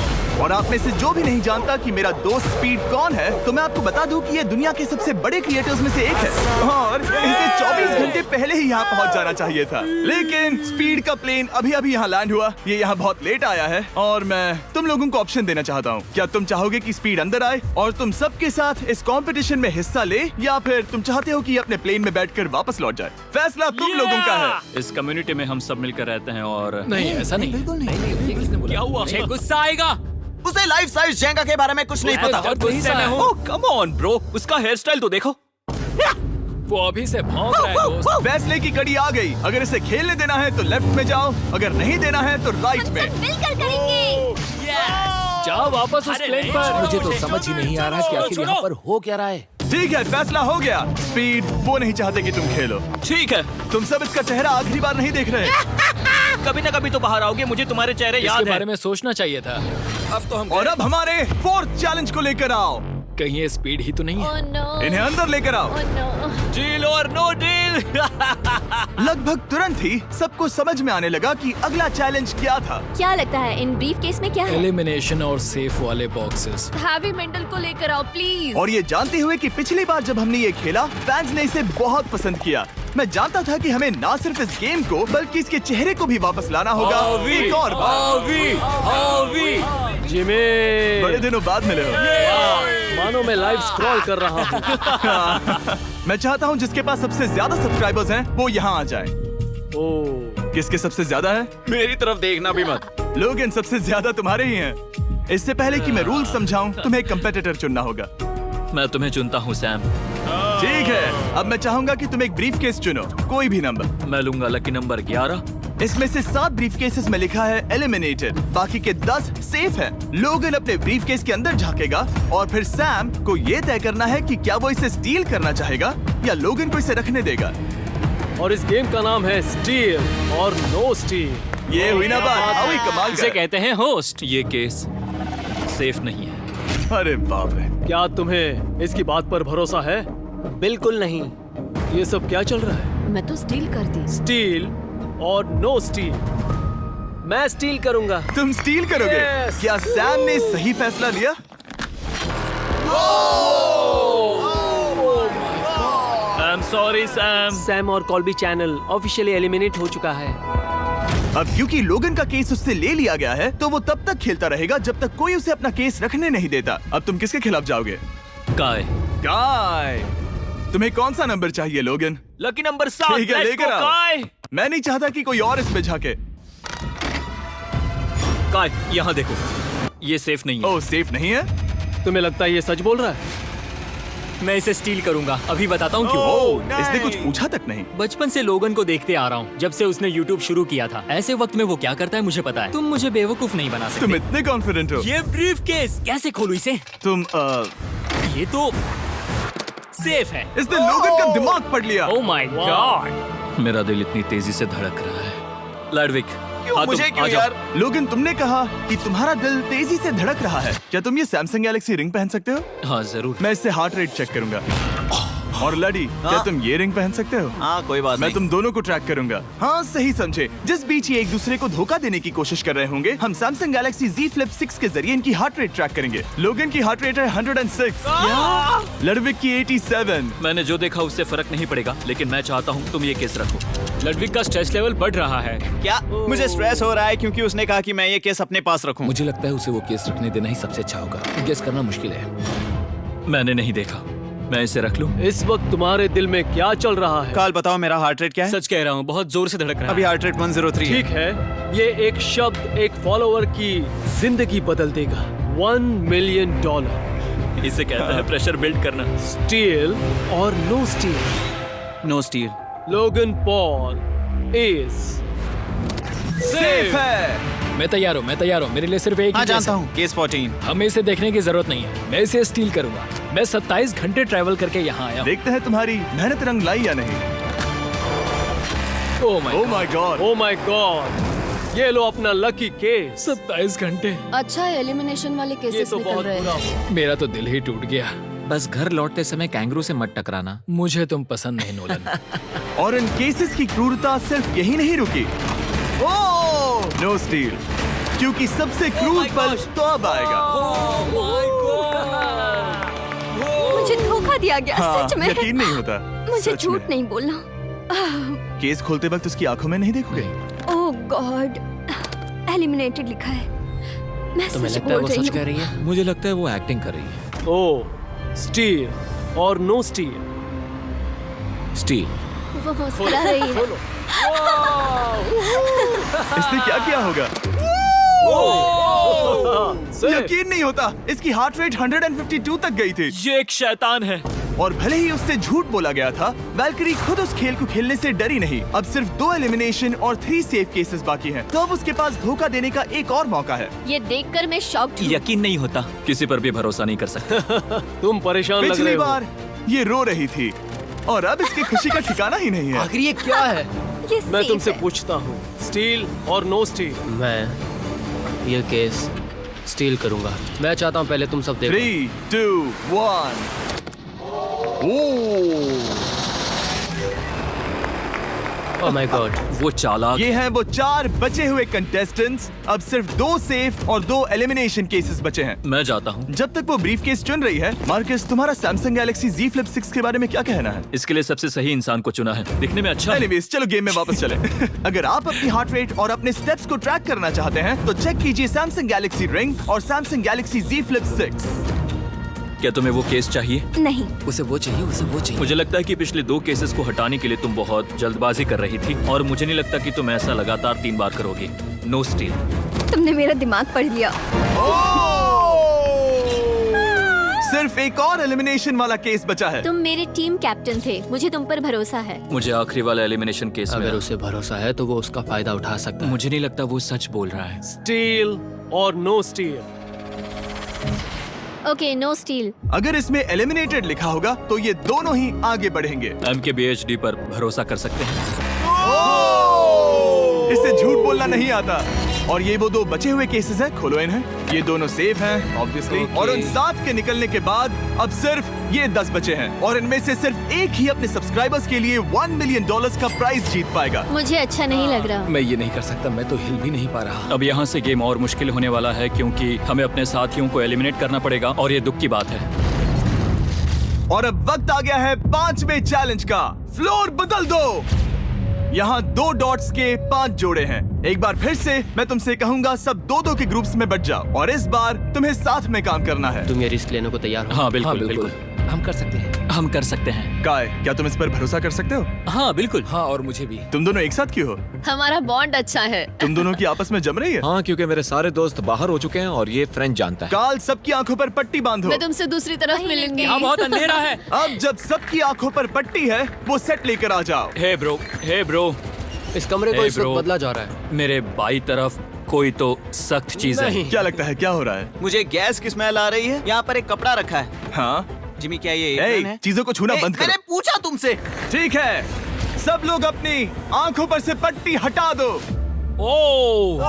A: और आप में से जो भी नहीं जानता कि मेरा दोस्त स्पीड कौन है, तो मैं आपको बता दूं कि ये दुनिया के सबसे बड़े क्रिएटर्स में से एक है। और इसे 24 घंटे पहले ही यहाँ पहुँच जाना चाहिए था। लेकिन स्पीड का प्लेन अभी अभी यहाँ लैंड हुआ। ये यहाँ बहुत लेट आया है और मैं तुम लोगों को ऑप्शन देना चाहता हूँ। क्या तुम चाहोगे कि स्पीड अंदर आए और तुम सबके साथ इस कंपटीशन में हिस्सा ले, या फिर तुम चाहते हो कि ये अपने प्लेन में बैठकर वापस लौट जाए? फैसला तुम लोगों का है।
J: इस कम्युनिटी में हम सब मिलकर रहते हैं और
H: नहीं, ऐसा नहीं।
C: क्या हुआ? मुझे गुस्सा आएगा।
B: उसे लाइफ साइज जेंगा के बारे में कुछ नहीं पता।
H: बहुत गुस्से में हूँ।
J: ओह कम ऑन ब्रो, उसका हेयर स्टाइल तो देखो।
H: वो अभी से भौंक रहा है दोस्त।
A: फैसले की कड़ी आ गई। अगर इसे खेलने देना है तो लेफ्ट में जाओ, अगर नहीं देना है तो राइट में।
G: मिलकर करेंगे।
H: जाओ वापस उस प्लेन पर।
F: मुझे तो समझ ही नहीं आ रहा कि आखिर यहाँ पर हो क्या रहा है।
A: ठीक है, फैसला हो गया। स्पीड वो नहीं चाहते कि तुम खेलो।
J: ठीक है।
A: तुम सब इसका चेहरा आखिरी बार नहीं देख रहे।
J: कभी ना कभी तो बाहर आओगे, मुझे तुम्हारे चेहरे
H: इसके
J: याद है।
H: बारे में सोचना चाहिए था।
J: अब तो हम
A: और अब हमारे 4th चैलेंज को लेकर आओ।
H: कहीं ये स्पीड ही तो नहीं है।
G: Oh no.
A: इन्हें अंदर लेकर आओ।
G: Oh no.
J: डील और नो डील।
A: लगभग तुरंत ही सबको समझ में आने लगा कि अगला चैलेंज क्या था।
G: क्या लगता है इन ब्रीफ केस में क्या है?
H: एलिमिनेशन और सेफ वाले बॉक्सेस।
I: हैवी मेंटल को लेकर आओ प्लीज।
A: और ये जानते हुए कि पिछली बार जब हमने ये खेला फैंस ने इसे बहुत पसंद किया। मैं जानता था कि हमें ना सिर्फ इस गेम को बल्कि इसके चेहरे को भी वापस लाना होगा। एक और बार।
C: जिमी,
A: बड़े दिनों बाद मिले हो।
C: मानो मैं लाइव स्क्रॉल कर रहा हूँ।
A: मैं चाहता हूँ जिसके पास सबसे ज्यादा सब्सक्राइबर्स हैं वो यहाँ आ जाए।
C: ओह,
A: किसके सबसे ज्यादा है?
J: मेरी तरफ देखना भी मत।
A: लोगन सबसे ज्यादा तुम्हारे ही हैं। इससे पहले कि मैं रूल समझाऊं, तुम्हें एक कंपेटिटर चुनना होगा।
J: मैं तुम्हें चुनता हूँ सैम।
A: ठीक है, अब मैं चाहूंगा कि तुम एक ब्रीफ केस चुनो, कोई भी नंबर।
J: मैं लूंगा लकी नंबर 11।
A: इसमें से 7 ब्रीफ केसेस में लिखा है एलिमिनेटेड, बाकी के 10 सेफ हैं। लोगन अपने ब्रीफ केस के अंदर झांकेगा और फिर सैम को ये तय करना है कि क्या वो इसे स्टील करना चाहेगा या लोगन को इसे रखने देगा।
C: और इस गेम का नाम है स्टील और नो स्टील।
A: ये हुई ना बात, हुई कमाल
C: इसे
A: का।
C: कहते हैं होस्ट।
J: ये केस सेफ नहीं है।
A: अरे बाप रे।
C: क्या तुम्हें इसकी बात पर भरोसा है? बिल्कुल नहीं। ये सब क्या चल रहा है?
I: मैं तो स्टील कर दी।
C: स्टील और नो स्टील। मैं स्टील करूंगा।
A: तुम स्टील करोगे?
C: Yes.
A: क्या सैम ने सही फैसला लिया?
J: I am sorry Sam.
C: Sam और कॉल्बी चैनल ऑफिशियली एलिमिनेट हो चुका है।
A: अब क्योंकि लोगन का केस उससे ले लिया गया है, तो वो तब तक खेलता रहेगा जब तक कोई उसे अपना केस रखने नहीं देता। अब तुम किसके खिलाफ जाओगे?
J: काय।
A: काय। तुम्हें कौन सा नंबर चाहिए लोगन?
J: Lucky number 7।
A: ठीक है, लेकर आओ। मैं नहीं चाहता कि कोई और इसमें झांके।
J: काय, यहाँ देखो, ये सेफ नहीं है।
A: ओह, सेफ नहीं है?
E: तुम्हें लगता है ये सच बोल रहा है?
C: मैं इसे स्टील करूंगा, अभी बताता हूँ क्यों।
A: ओह, इसने कुछ पूछा तक नहीं।
C: बचपन से लोगन को देखते आ रहा हूँ, जब से उसने YouTube शुरू किया था। ऐसे वक्त में वो क्या करता है मुझे पता है। तुम मुझे बेवकूफ नहीं बना सकते।
A: तुम इतने कॉन्फिडेंट हो?
C: ये ब्रीफ केस कैसे खोलूं इसे?
A: तुम
C: ये तो सेफ है।
A: इसने लोगन का दिमाग पढ़ लिया।
C: Oh my God.
J: मेरा दिल इतनी तेजी से धड़क रहा है। लैडविक,
A: क्यों मुझे क्यों यार? लोगन, तुमने कहा कि तुम्हारा दिल तेजी से धड़क रहा है। क्या तुम ये सैमसंग गैलेक्सी रिंग पहन सकते हो?
J: हाँ जरूर।
A: मैं इससे हार्ट रेट चेक करूंगा। और लड़ी, क्या तुम ये रिंग पहन सकते हो?
B: हाँ, कोई बात
A: मैं
B: नहीं।
A: तुम दोनों को ट्रैक करूंगा। हाँ, सही समझे। जिस बीच ये एक दूसरे को धोखा देने की कोशिश कर रहे होंगे, हम सैमसंग गैलेक्सी Z Flip 6 के जरिए इनकी हार्ट रेट ट्रैक करेंगे। लोगन की हार्ट रेट है 106, लड़विक की 87।
J: मैंने जो देखा उससे फर्क नहीं पड़ेगा, लेकिन मैं चाहता हूँ तुम ये केस रखो।
C: लड़विक का स्ट्रेस लेवल बढ़ रहा है।
B: क्या? मुझे स्ट्रेस हो रहा है क्योंकि उसने कहा कि मैं ये केस अपने पास रखूं।
F: मुझे लगता है उसे वो केस रखने देना ही सबसे अच्छा होगा। गेस करना मुश्किल है।
J: मैंने नहीं देखा, मैं इसे रख लूं?
E: इस वक्त तुम्हारे दिल में क्या चल रहा है?
B: काल, बताओ मेरा हार्ट रेट क्या है?
C: सच कह रहा हूँ, बहुत जोर से धड़क रहा है।
B: अभी हार्ट रेट 103
E: ठीक है, ये एक शब्द एक फॉलोअर की जिंदगी बदल देगा। $1 मिलियन।
J: इसे कहते हैं प्रेशर बिल्ड करना।
E: स्टील और no steal?
B: No steal.
E: Logan Paul is
A: safe है।
H: मैं तैयार हूँ, मेरे लिए सिर्फ एक
B: हाँ,
H: ही केस
B: जानता
H: है।
B: हूँ, केस 14।
H: हमें इसे देखने की जरूरत नहीं है, मैं इसे स्टील करूंगा। मैं 27 घंटे ट्रैवल करके यहाँ आया हूँ।
A: देखते हैं तुम्हारी मेहनत रंग लाई या नहीं।
H: Oh
A: my God.
E: Oh my God, ये लो अपना लकी केस।
H: 27 घंटे।
I: अच्छा, एलिमिनेशन वाले
E: ये
I: केसेस
E: तो
I: निकल
E: बहुत
I: रहे
E: बुरा
I: हैं।
E: हुआ।
H: मेरा तो दिल ही टूट गया।
F: बस घर लौटते समय कैंगरू से मत टकराना।
H: मुझे तुम पसंद नहीं नोलन।
A: और इन केसेस की क्रूरता सिर्फ यही नहीं रुकी। ओह, नो स्टील, क्योंकि सबसे क्रूर पल तो अब आएगा।
G: मुझे धोखा दिया गया,
A: हाँ,
G: सच में।
A: यकीन नहीं होता।
G: मुझे
A: सच
G: झूठ
A: में।
G: नहीं बोलना।
A: केस खोलते वक्त उसकी आंखों में नहीं देखोगे?
G: ओह गॉड, एलिमिनेटेड लिखा है। मैं
F: तुम्हें
G: सच
F: लगता है
G: बोल
F: वो
G: रही
F: सच कह
G: हूँ।
F: रही है? मुझे लगता है वो एक्टिंग कर रही है।
E: ओ, स्टील और नो स्टील?
F: स्टील।
G: वो मुस्कुरा रही है।
A: इसने क्या किया होगा? यकीन नहीं होता, इसकी हार्ट रेट 152 तक गई थी।
J: ये एक शैतान है।
A: और भले ही उससे झूठ बोला गया था, वैल्करी खुद उस खेल को खेलने से डरी नहीं। अब सिर्फ 2 एलिमिनेशन और 3 सेफ केसेस बाकी हैं। तो अब उसके पास धोखा देने का एक और मौका है।
G: ये देखकर मैं शॉक्ड हूँ।
J: यकीन नहीं होता, किसी पर भी भरोसा नहीं कर सकते।
E: तुम परेशान लग रहे
A: पिछली
E: हो।
A: बार ये रो रही थी और अब इसकी खुशी का ठिकाना ही नहीं है।
C: आखिर ये क्या है?
G: ये
E: मैं
G: safe
E: तुमसे
G: है।
E: पूछता हूँ, स्टील और नो स्टील? मैं ये केस स्टील करूंगा। मैं चाहता हूँ पहले तुम सब देखो।
A: 3, 2, 1।
E: ओह माय गॉड,
J: वो चालाक।
A: ये हैं वो 4 बचे हुए कंटेस्टेंट्स। अब सिर्फ 2 सेफ और 2 एलिमिनेशन केसेस बचे हैं।
J: मैं जाता हूँ।
A: जब तक वो ब्रीफ केस चुन रही है, मार्कस, तुम्हारा सैमसंग गैलेक्सी Z Flip 6 के बारे में क्या कहना है?
J: इसके लिए सबसे सही इंसान को चुना है। दिखने में अच्छा है।
A: एनीवेज, चलो गेम में वापस चलें। अगर आप अपनी हार्ट रेट और अपने स्टेप्स को ट्रैक करना चाहते हैं, तो चेक कीजिए सैमसंग गैलेक्सी रिंग और सैमसंग गैलेक्सी Z Flip 6।
J: क्या तुम्हें वो केस चाहिए?
G: नहीं,
F: उसे वो चाहिए।
J: मुझे लगता है कि पिछले 2 केसेस को हटाने के लिए तुम बहुत जल्दबाजी कर रही थी, और मुझे नहीं लगता कि तुम ऐसा लगातार 3 बार करोगी। No steal.
G: तुमने मेरा दिमाग पढ़ लिया।
A: सिर्फ एक और एलिमिनेशन वाला केस बचा है।
G: तुम मेरे टीम कैप्टन थे, मुझे तुम पर भरोसा है।
J: मुझे आखिरी वाला एलिमिनेशन केस
E: अगर
J: में
E: उसे भरोसा है तो वो उसका फायदा उठा सकता है।
J: मुझे नहीं लगता वो सच बोल रहा है।
E: स्टील और no steal?
G: Okay, no steal.
A: अगर इसमें एलिमिनेटेड लिखा होगा, तो ये दोनों ही आगे बढ़ेंगे।
J: MKBHD पर भरोसा कर सकते हैं।
A: इसे झूठ बोलना नहीं आता। और ये वो 2 बचे हुए केसेस हैं, खोलो इन्हें। ये दोनों सेफ हैं, ऑब्वियसली। और उन 7 के निकलने के बाद अब सिर्फ ये 10 बचे हैं, और इनमें से सिर्फ एक ही अपने सब्सक्राइबर्स के लिए $1 मिलियन का प्राइज जीत पाएगा।
G: मुझे अच्छा नहीं लग रहा।
F: मैं ये नहीं कर सकता, मैं तो हिल भी नहीं पा रहा।
J: अब यहाँ से गेम और मुश्किल होने वाला है, क्योंकि हमें अपने साथियों को एलिमिनेट करना पड़ेगा, और ये दुख की बात है।
A: और अब वक्त आ गया है 5वें चैलेंज का। फ्लोर बदल दो। यहाँ 2 डॉट्स के 5 जोड़े हैं। एक बार फिर से मैं तुमसे कहूंगा, सब 2-2 के ग्रुप्स में बट जाओ और इस बार तुम्हें साथ में काम करना है।
E: तुम ये रिस्क लेने को तैयार हो?
J: हाँ बिल्कुल बिल्कुल
F: हम कर सकते हैं।
J: हम कर सकते हैं।
A: काय, क्या तुम इस पर भरोसा कर सकते हो?
J: हाँ बिल्कुल।
F: हाँ, और मुझे भी।
A: तुम दोनों एक साथ क्यों हो?
I: हमारा बॉन्ड अच्छा है।
A: तुम दोनों की आपस में जम रही है?
L: हाँ, क्योंकि मेरे सारे दोस्त बाहर हो चुके हैं और ये फ्रेंड जानता है।
A: काल, सबकी आंखों पर पट्टी बांधो।
I: मैं तुमसे दूसरी तरफ मिलूंगी।
C: यहाँ बहुत अंधेरा है।
A: अब जब सबकी आंखों पर पट्टी है, वो सेट लेकर आ जाओ।
J: हे ब्रो,
E: इस कमरे को
J: Hey,
E: इस वक्त
J: bro.
E: बदला जा रहा है।
J: मेरे बाई तरफ कोई तो सख्त चीज है।
A: क्या लगता है क्या हो रहा है?
B: मुझे गैस की स्मेल आ रही है। यहाँ पर एक कपड़ा रखा है।
A: हाँ,
B: जिमी, क्या ये एप्रन है?
A: चीजों को छूना बंद
B: मैंने
A: करो।
B: पूछा तुमसे।
A: ठीक है, सब लोग अपनी आंखों पर से पट्टी हटा दो।
J: Oh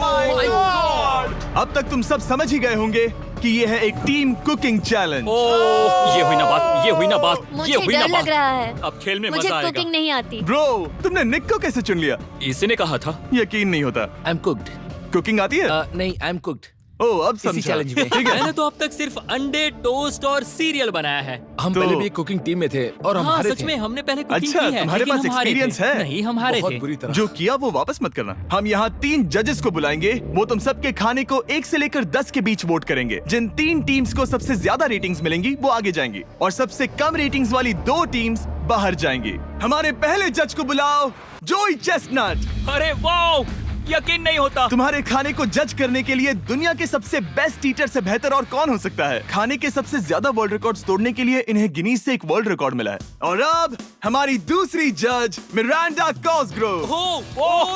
A: my God! अब तक तुम सब समझ ही गए होंगे कि ये है एक टीम कुकिंग चैलेंज।
J: ये हुई ना बात।
G: मुझे डर लग रहा है।
J: अब खेल में
G: मुझे
J: मजा आएगा।
G: कुकिंग नहीं आती।
A: ब्रो, तुमने निक को कैसे चुन लिया?
J: इसी ने कहा था।
A: यकीन नहीं होता।
F: I am cooked.
A: कुकिंग आती है?
F: नहीं, आई एम कुक्ड।
A: ओह, अब
F: इसी
A: समझा।
F: चैलेंज में।
A: ठीक है।
C: मैंने तो अब तक सिर्फ अंडे, टोस्ट और सीरियल बनाया है।
F: हम
A: तो-
F: पहले भी कुकिंग टीम में थे और हम
C: हाँ
F: हारे
C: सच
F: थे।
C: में हमने पहले कुकिंग
A: अच्छा,
C: की है।
A: तुम्हारे
C: लेकिन
A: पास
C: हम हारे
A: experience
C: थे।
A: है?
C: नहीं, हम हारे
F: बहुत
C: थे।
F: बुरी तरह।
A: जो किया वो वापस मत करना। हम यहाँ 3 जजेस को बुलाएंगे। वो तुम सबके खाने को 1 से लेकर 10 के बीच वोट करेंगे। जिन 3 टीम्स को सबसे ज्यादा रेटिंग्स मिलेंगी वो आगे जाएंगी और सबसे कम रेटिंग्स वाली 2 टीम्स बाहर जाएंगी। हमारे पहले जज को बुलाओ, जोई चेस्टनट।
J: अरे वाओ, यकीन नहीं होता।
A: तुम्हारे खाने को जज करने के लिए दुनिया के सबसे बेस्ट टीचर से बेहतर और कौन हो सकता है? खाने के सबसे ज्यादा वर्ल्ड रिकॉर्ड्स तोड़ने के लिए इन्हें गिनीज से एक वर्ल्ड रिकॉर्ड मिला है। और अब हमारी दूसरी जज मिरांडा कॉसग्रोव।
C: ओह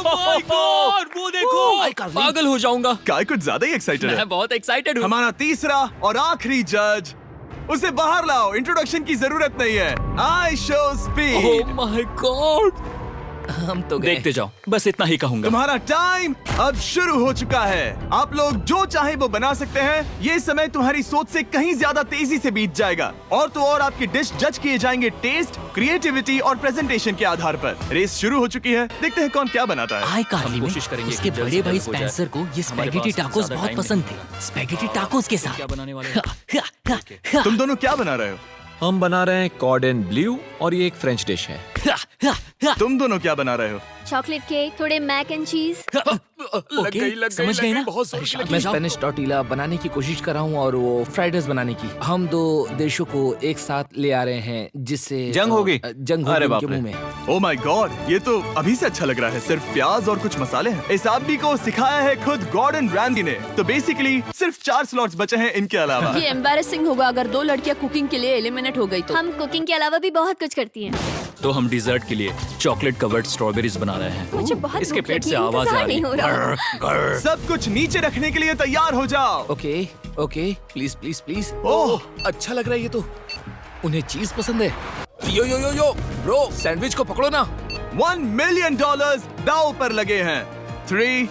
C: माय गॉड, वो देखो।
J: पागल हो जाऊंगा।
A: काय कुछ ज्यादा ही एक्साइटेड है।
C: मैं बहुत एक्साइटेड हूँ।
A: हमारा तीसरा और आखिरी जज, उसे बाहर लाओ। इंट्रोडक्शन की जरूरत नहीं है। I show speed.
J: Oh my God.
F: हम तो गए।
J: देखते जाओ, बस इतना ही कहूंगा।
A: तुम्हारा टाइम अब शुरू हो चुका है। आप लोग जो चाहे वो बना सकते हैं। ये समय तुम्हारी सोच से कहीं ज्यादा तेजी से बीत जाएगा। और तो और आपकी डिश जज किए जाएंगे टेस्ट, क्रिएटिविटी और प्रेजेंटेशन के आधार पर। रेस शुरू हो चुकी है। देखते हैं कौन क्या बनाता है।
C: हाय कार्ली में
J: कोशिश करेंगे
C: उसके
J: कि जल्द
C: बड़े
J: से
C: भाई
J: जल्द हो जाए।
C: स्पेंसर को ये
J: हमारे
C: स्पैगेटी
J: पास
C: टाकोस
J: ज्यादा
C: बहुत
J: टाइम
C: पसंद थे। स्पैगेटी टाकोस के साथ
J: क्या बनाने वाले हैं?
A: तुम दोनों क्या बना रहे हो?
L: हम बना रहे हैं कॉर्डन ब्लू और ये एक फ्रेंच डिश है।
A: तुम दोनों क्या बना रहे हो?
G: चॉकलेट केक, थोड़े मैक एंड चीज।
C: समझ गए ना?
F: बहुत
C: अरे शांत
F: मैं
C: हो जाओ।
F: स्पेनिश टॉर्टिला बनाने की कोशिश कर रहा हूँ और वो फ्राइड राइस बनाने की। हम 2 देशों को एक साथ ले आ रहे हैं जिससे
B: जंग होगी?
F: जंग
B: अरे
F: होगी
B: बाप
F: उनके
B: रे।
F: मुंह में।
A: ओ माय गॉड, ये तो अभी से अच्छा लग रहा है। सिर्फ प्याज और कुछ मसाले हैं। इस आदमी को सिखाया है खुद गॉर्डन रैमजी ने। तो बेसिकली सिर्फ 4 स्लॉट्स बचे हैं इनके अलावा।
I: ये एम्बैरेसिंग होगा अगर 2 लड़कियां कुकिंग के लिए एलिमिनेट हो गई तो।
G: हम कुकिंग के अलावा भी बहुत कुछ करती हैं।
J: तो हम डिजर्ट के लिए चॉकलेट कवर्ड स्ट्रॉबेरीज बना रहे हैं।
G: मुझे बहुत
J: इसके
G: भूख
J: पेट
G: लगी
J: से
G: है,
J: आवाज आ
G: इंतजार
J: रही
G: नहीं हो रहा।
J: है।
A: सब कुछ नीचे रखने के लिए तैयार हो जाओ।
F: Okay okay, please please please.
A: Oh,
F: अच्छा लग रहा है ये तो। उन्हें चीज पसंद है। यो यो यो यो ब्रो, सैंडविच को पकड़ो ना।
A: $1 मिलियन दांव पर लगे हैं। 3,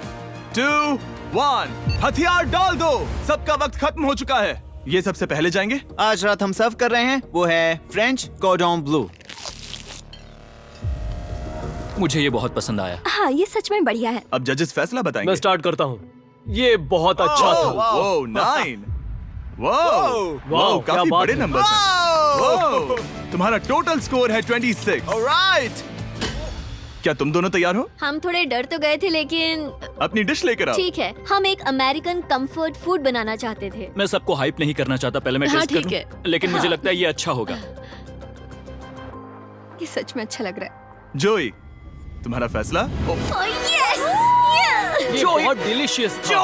A: 2, 1, हथियार डाल दो। सबका वक्त खत्म हो चुका है। ये सबसे पहले जाएंगे।
B: आज रात हम सर्व कर रहे हैं वो है फ्रेंच कॉर्डन ब्लू।
J: मुझे ये बहुत पसंद आया।
G: हाँ, ये सच में बढ़िया है।
A: अब जजेस फैसला बताएंगे।
E: मैं स्टार्ट करता हूँ। ये बहुत अच्छा था।
A: ओह 9। वाओ,
E: क्या
A: काफी
E: बात
A: बड़े
E: है।
A: नंबर्स हैं। वाओ, तुम्हारा टोटल स्कोर है 26।
B: ऑलराइट।
A: क्या तुम दोनों तैयार हो?
G: हम थोड़े डर तो गए थे लेकिन
A: अपनी डिश लेकर आओ।
G: ठीक है। हम एक अमेरिकन कंफर्ट फूड बनाना चाहते थे।
J: मैं सबको हाइप नहीं करना चाहता, पहले मैं
I: हाँ,
J: टेस्ट
I: ठीक
J: करूं।
I: है।
J: लेकिन मुझे लगता है ये अच्छा होगा।
I: ये सच में अच्छा लग रहा है।
A: जोई, तुम्हारा फैसला?
E: ये बहुत डिलीशियस था।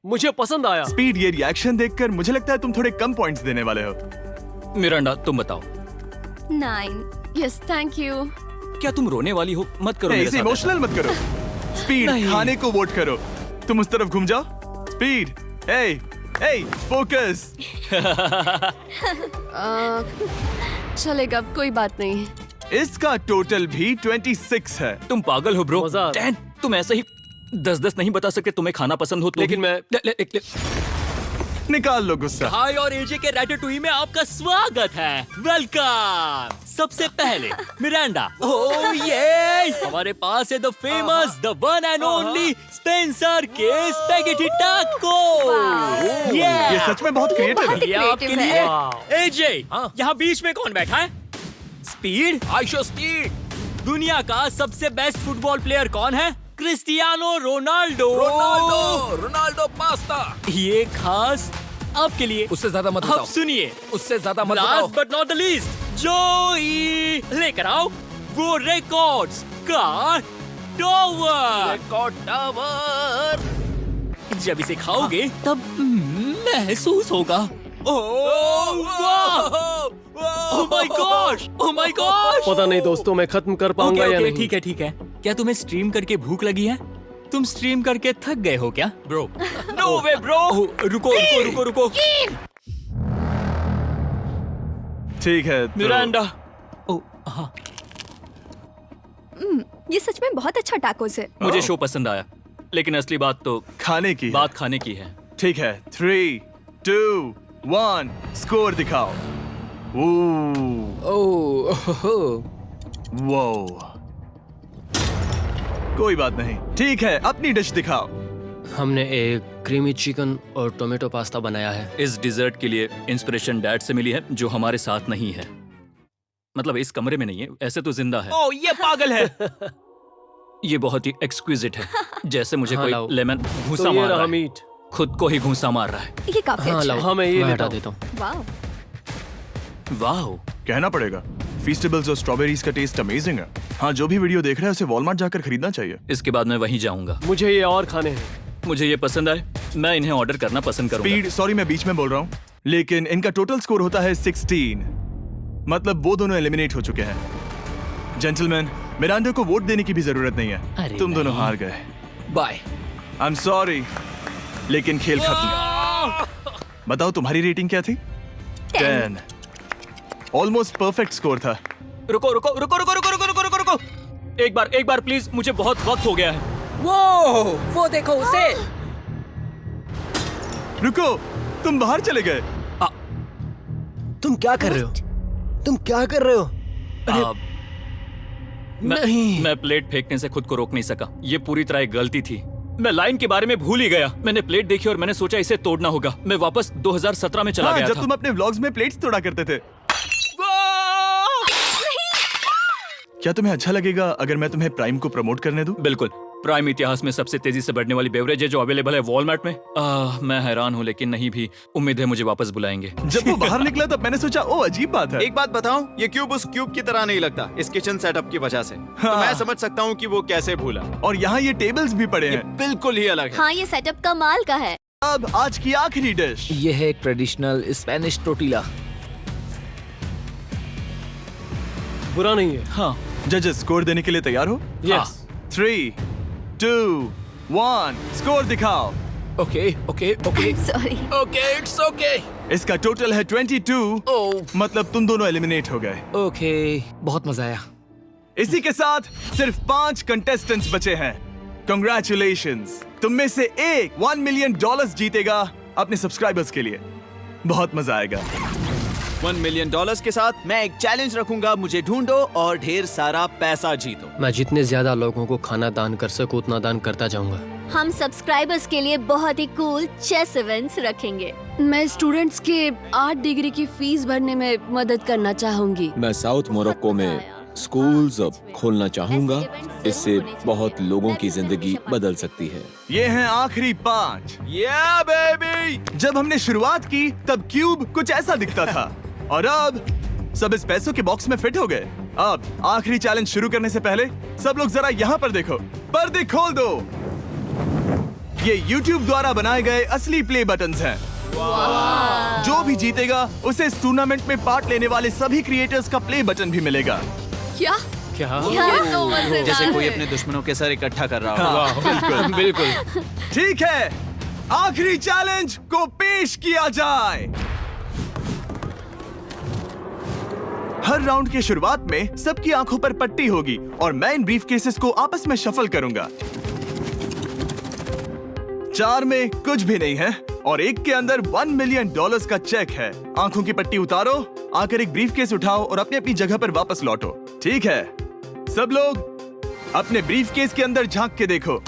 E: मुझे पसंद आया।
A: स्पीड, ये रिएक्शन देखकर मुझे लगता है तुम थोड़े कम पॉइंट्स देने वाले हो।
J: मिरांडा, तुम बताओ।
I: 9। Yes, thank you.
J: क्या तुम रोने वाली हो? मत करो मेरे
A: इसे
J: साथ
A: इमोशनल मत करो। स्पीड,
J: नहीं।
A: खाने को वोट करो। तुम उस तरफ घूम जाओ। Speed, focus.
I: चलेगा, कोई बात नहीं।
A: इसका टोटल भी 26 है।
J: तुम पागल हो ब्रो।
E: मजा आ रहा है।
J: 10, तुम ऐसे ही 10-10 नहीं बता सकते। तुम्हें खाना पसंद हो तो
E: लेकिन
J: भी-
E: मैं
A: निकाल लो गुस्सा।
C: हाय और एजे के रैटाटूई में आपका स्वागत है। वेलकम। सबसे पहले मिरांडा। ओह ये हमारे पास है the famous, the one and only Spencer के स्पैगेटी टाको।
A: ये सच में बहुत क्रिएटिव है।
C: ये आपके
I: creative
C: लिए। एजे, यहाँ बीच में कौन बैठा है? स्पीड।
F: I show speed.
C: दुनिया का सबसे बेस्ट फुटबॉल प्लेयर कौन है? Cristiano Ronaldo.
F: Ronaldo pasta.
C: ये खास आपके लिए।
F: उससे ज्यादा मत
C: अब
F: बताओ।
C: सुनिए,
F: उससे ज्यादा मत बताओ।
C: Last but not the least, जोई लेकर आओ वो रिकॉर्ड्स का टावर। जब इसे खाओगे तब महसूस होगा। Oh my gosh, oh my gosh.
E: पता नहीं दोस्तों, मैं खत्म कर पाऊंगा या नहीं।
C: ठीक है ठीक है। क्या तुम्हें स्ट्रीम करके भूख लगी है? तुम स्ट्रीम करके थक गए हो क्या?
J: Bro,
C: no way bro. रुको रुको रुको रुको।
A: ठीक है तो...
C: मिरांडा। ओह हाँ,
I: ये सच में बहुत अच्छा टाकोस है।
J: मुझे शो पसंद आया, लेकिन असली बात तो
A: खाने की
J: बात खाने की है।
A: ठीक है, 3, 2, 1 स्कोर दिखाओ। वो कोई बात नहीं। ठीक है, अपनी डिश दिखाओ।
E: हमने एक क्रीमी चिकन और टोमेटो पास्ता बनाया है।
J: इस डिजर्ट के लिए इंस्पिरेशन डैड से मिली है, जो हमारे साथ नहीं है। मतलब इस कमरे में नहीं है, ऐसे तो जिंदा है।
C: ओह ये पागल है।
J: ये बहुत ही एक्सक्विजिट है, जैसे मुझे
E: हाँ, लाओ।
J: कोई लेमन घूंसा
E: तो ये
J: मार रहा
E: रहा
J: है।
E: मीट।
J: खुद को ही घूंसा मार रहा है।
I: ये काफी
E: हाँ
I: अच्छा
E: लाओ।
I: है।
E: हाँ मैं ये मैं लेता हटा हूँ। देता हूँ।
I: वाह।
J: वाह,
A: कहना पड़ेगा, फीस्टेबल्स और स्ट्रॉबेरीज का टेस्ट अमेजिंग है। हाँ, जो भी वीडियो देख रहा है उसे वॉलमार्ट जाकर खरीदना चाहिए।
J: इसके बाद मैं वहीं जाऊंगा।
E: मुझे ये और खाने हैं।
J: मुझे ये पसंद आए, मैं इन्हें ऑर्डर करना पसंद करूंगा।
A: स्पीड, सॉरी मैं बीच में बोल रहा हूँ, लेकिन इनका टोटल स्कोर होता है 16। मतलब वो दोनों एलिमिनेट हो चुके हैं। जेंटलमैन, मिरांडा को वोट देने की भी जरूरत नहीं है। तुम दोनों हार गए।
F: बाय।
A: आई एम सॉरी, लेकिन खेल खत्म। बताओ तुम्हारी रेटिंग क्या थी? 10। ऑलमोस्ट परफेक्ट स्कोर था।
J: रुको रुको रुको रुको रुको रुको रुको रुको रुको एक बार प्लीज, मुझे बहुत वक्त हो गया है।
F: वो देखो उसे।
A: रुको, तुम बाहर चले गए।
E: तुम क्या कर रहे हो? तुम क्या कर रहे हो?
J: मैं प्लेट फेंकने से खुद को रोक नहीं सका। ये पूरी तरह एक गलती थी। मैं लाइन के बारे में भूल ही गया। मैंने प्लेट देखी और मैंने सोचा इसे तोड़ना होगा। मैं वापस 2017 में चला गया
A: जब
J: था।
A: तुम अपने व्लॉग्स में प्लेट्स तोड़ा करते थे। क्या तुम्हें अच्छा लगेगा अगर मैं तुम्हें प्राइम को प्रमोट करने दूं?
J: बिल्कुल। प्राइम इतिहास में सबसे तेजी से बढ़ने वाली बेवरेज है जो अवेलेबल है वॉलमार्ट में। मैं हैरान हूँ, लेकिन नहीं भी। उम्मीद है मुझे वापस बुलाएंगे।
A: जब वो बाहर निकला तब मैंने सोचा ओ अजीब बात है।
B: एक बात बताऊं, ये क्यूब उस क्यूब की तरह नहीं लगता इस किचन सेटअप की वजह से। तो मैं समझ सकता हूँ कि वो कैसे भूला।
A: और यहाँ ये टेबल्स भी पड़े हैं।
B: बिल्कुल ही अलग है।
G: हाँ ये सेटअप कमाल का है।
A: अब आज की आखिरी डिश।
F: ये है एक ट्रेडिशनल स्पेनिश टोटीला।
E: बुरा नहीं है।
J: हाँ।
A: जजेस स्कोर देने के लिए तैयार हो?
E: यस।
A: 3, 2, 1 स्कोर दिखाओ।
F: Okay okay okay
G: sorry.
F: Okay it's okay.
A: इसका टोटल है 22। मतलब तुम दोनों एलिमिनेट हो गए।
F: ओके, बहुत मजा आया।
A: इसी के साथ सिर्फ 5 कंटेस्टेंट्स बचे हैं। कंग्रेचुलेशंस, तुम में से एक $1 मिलियन जीतेगा अपने सब्सक्राइबर्स के लिए। बहुत मजा आएगा।
B: $1 मिलियन के साथ मैं एक चैलेंज रखूंगा, मुझे ढूंढो और ढेर सारा पैसा जीतो।
E: मैं जितने ज्यादा लोगों को खाना दान कर सकूं उतना दान करता जाऊंगा।
G: हम सब्सक्राइबर्स के लिए बहुत ही कूल चेस इवेंट्स रखेंगे।
I: मैं स्टूडेंट्स के 8 डिग्री की फीस भरने में मदद करना चाहूंगी।
L: मैं साउथ मोरक्को में स्कूल्स खोलना चाहूंगा। इससे बहुत लोगों की जिंदगी बदल सकती है।
A: ये हैं आखिरी 5।
B: या बेबी।
A: जब हमने शुरुआत की तब क्यूब कुछ ऐसा दिखता था और अब सब इस पैसों के बॉक्स में फिट हो गए। अब आखिरी चैलेंज शुरू करने से पहले सब लोग जरा यहाँ पर देखो। पर्दे खोल दो। ये YouTube द्वारा बनाए गए असली प्ले बटन्स हैं। जो भी जीतेगा उसे इस टूर्नामेंट में पार्ट लेने वाले सभी क्रिएटर्स का प्ले बटन भी मिलेगा।
I: क्या?
E: क्या?
I: ये तो मजेदार
B: जैसे कोई
I: है।
B: अपने दुश्मनों के सर इकट्ठा कर रहा हो।
A: हाँ, बिल्कुल
E: बिल्कुल।
A: ठीक है, आखिरी चैलेंज को पेश किया जाए। हर राउंड की शुरुआत में सबकी आंखों पर पट्टी होगी और मैं इन ब्रीफ केसेस को आपस में शफल करूंगा। 4 में कुछ भी नहीं है और एक के अंदर $1 मिलियन का चेक है। आंखों की पट्टी उतारो, आकर एक ब्रीफ केस उठाओ और अपनी अपनी जगह पर वापस लौटो। ठीक है, सब लोग अपने ब्रीफ केस के अंदर झांक के देखो।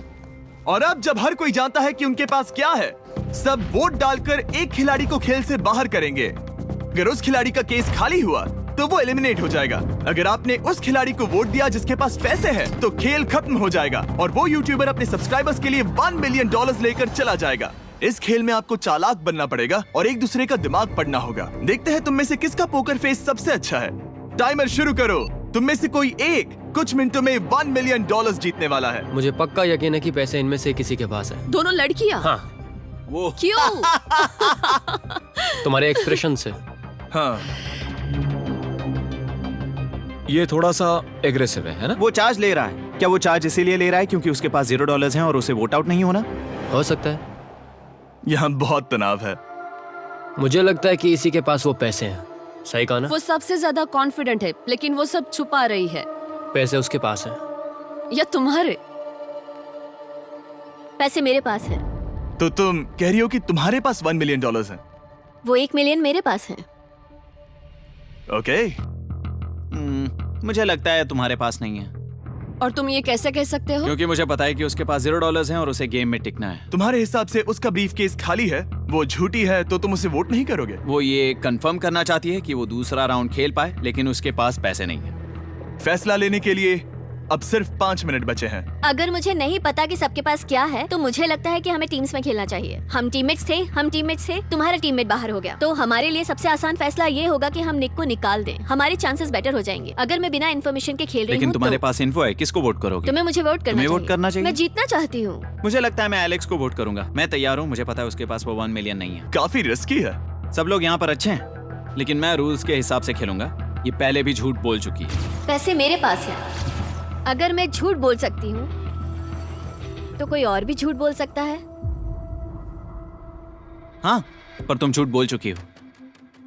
A: और अब जब हर कोई जानता है कि उनके पास क्या है, सब वोट डालकर एक खिलाड़ी को खेल से बाहर करेंगे। अगर उस खिलाड़ी का केस खाली हुआ तो वो एलिमिनेट हो जाएगा। अगर आपने उस खिलाड़ी को वोट दिया जिसके पास पैसे हैं, तो खेल खत्म हो जाएगा और वो यूट्यूबर अपने सब्सक्राइबर्स के लिए $1 मिलियन लेकर चला जाएगा। इस खेल में आपको चालाक बनना पड़ेगा और एक दूसरे का दिमाग पढ़ना होगा। देखते हैं तुम में से किसका पोकर फेस सबसे अच्छा है। टाइमर शुरू करो। तुम में से कोई एक कुछ मिनटों में $1 मिलियन जीतने वाला है।
E: मुझे पक्का यकीन है कि पैसे इनमें से किसी के पास है।
I: दोनों लड़कियां?
E: हाँ।
J: वो
I: क्यों?
E: तुम्हारे एक्सप्रेशन से।
A: हाँ,
L: ये थोड़ा सा एग्रेसिव है ना?
B: वो चार्ज ले रहा है। क्या वो चार्ज इसीलिए ले रहा है क्योंकि उसके पास $0 हैं और उसे वोट आउट नहीं होना?
E: हो सकता है।
A: यहाँ बहुत तनाव है।
E: मुझे लगता है कि इसी के पास वो पैसे हैं। सही कहा ना?
I: वो सबसे ज्यादा कॉन्फिडेंट है, लेकिन वो सब छुपा रही है।
E: पैसे उसके पास हैं।
I: या तुम्हारे?
G: पैसे मेरे पास है।
A: तो तुम कह रही हो कि तुम्हारे पास $1 मिलियन है?
G: वो 1 मिलियन मेरे पास है।
A: ओके।
B: मुझे लगता है तुम्हारे पास नहीं है।
I: और तुम ये कैसे कह सकते हो?
B: क्योंकि मुझे पता है कि उसके पास $0 हैं और उसे गेम में टिकना है।
A: तुम्हारे हिसाब से उसका ब्रीफ केस खाली है, वो झूठी है, तो तुम उसे वोट नहीं करोगे?
B: वो ये कंफर्म करना चाहती है कि वो दूसरा राउंड खेल पाए, लेकिन उसके पास पैसे नहीं है।
A: फैसला लेने के लिए अब सिर्फ 5 मिनट बचे हैं।
G: अगर मुझे नहीं पता कि सबके पास क्या है, तो मुझे लगता है कि हमें टीम्स में खेलना चाहिए। हम टीममेट्स थे, तुम्हारा टीममेट बाहर हो गया, तो हमारे लिए सबसे आसान फैसला ये होगा कि हम निक को निकाल दें। हमारे चांसेस बेटर हो जाएंगे। अगर मैं बिना इन्फॉर्मेशन के खेल रही हूँ,
B: लेकिन तुम्हारे पास इन्फो है, किसको वोट करोगे?
G: तुम्हें मुझे वोट
B: तुम्हें वोट करना चाहिए।
G: मैं जीतना चाहती हूँ।
B: मुझे लगता है मैं एलेक्स को वोट करूंगा। मैं तैयार हूँ। मुझे पता है उसके पास वो 1 मिलियन नहीं है।
A: काफी रिस्की है।
B: सब लोग यहाँ पर अच्छे हैं, लेकिन मैं रूल्स के हिसाब से खेलूंगा। ये पहले भी झूठ बोल चुकी है।
G: पैसे मेरे पास है। अगर मैं झूठ बोल सकती हूँ, तो कोई और भी झूठ बोल सकता है।
B: हाँ, पर तुम झूठ बोल चुकी हो।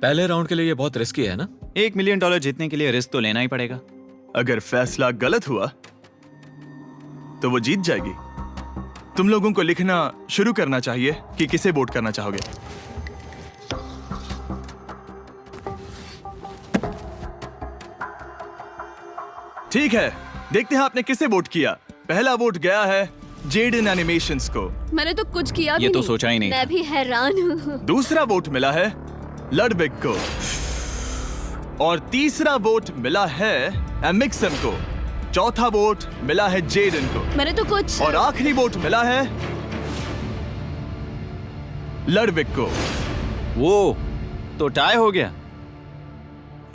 L: पहले राउंड के लिए ये बहुत रिस्की है ना?
B: $1 मिलियन जीतने के लिए रिस्क तो लेना ही पड़ेगा।
A: अगर फैसला गलत हुआ, तो वो जीत जाएगी। तुम लोगों को लिखना शुरू करना चाहिए कि किसे वोट करना चाहोगे। ठीक है, देखते हैं आपने किसे वोट किया। पहला वोट गया है जेडन एनिमेशंस को।
I: मैंने तो कुछ किया भी
B: ये तो
I: नहीं।
B: सोचा ही नहीं।
G: मैं भी हैरान हूँ।
A: दूसरा वोट मिला है लडविक को और तीसरा वोट मिला है एमिक्सन को। चौथा वोट मिला है जेडन को
I: मैंने तो कुछ।
A: और आखिरी वोट मिला है लडविक को।
B: वो तो टाई हो गया।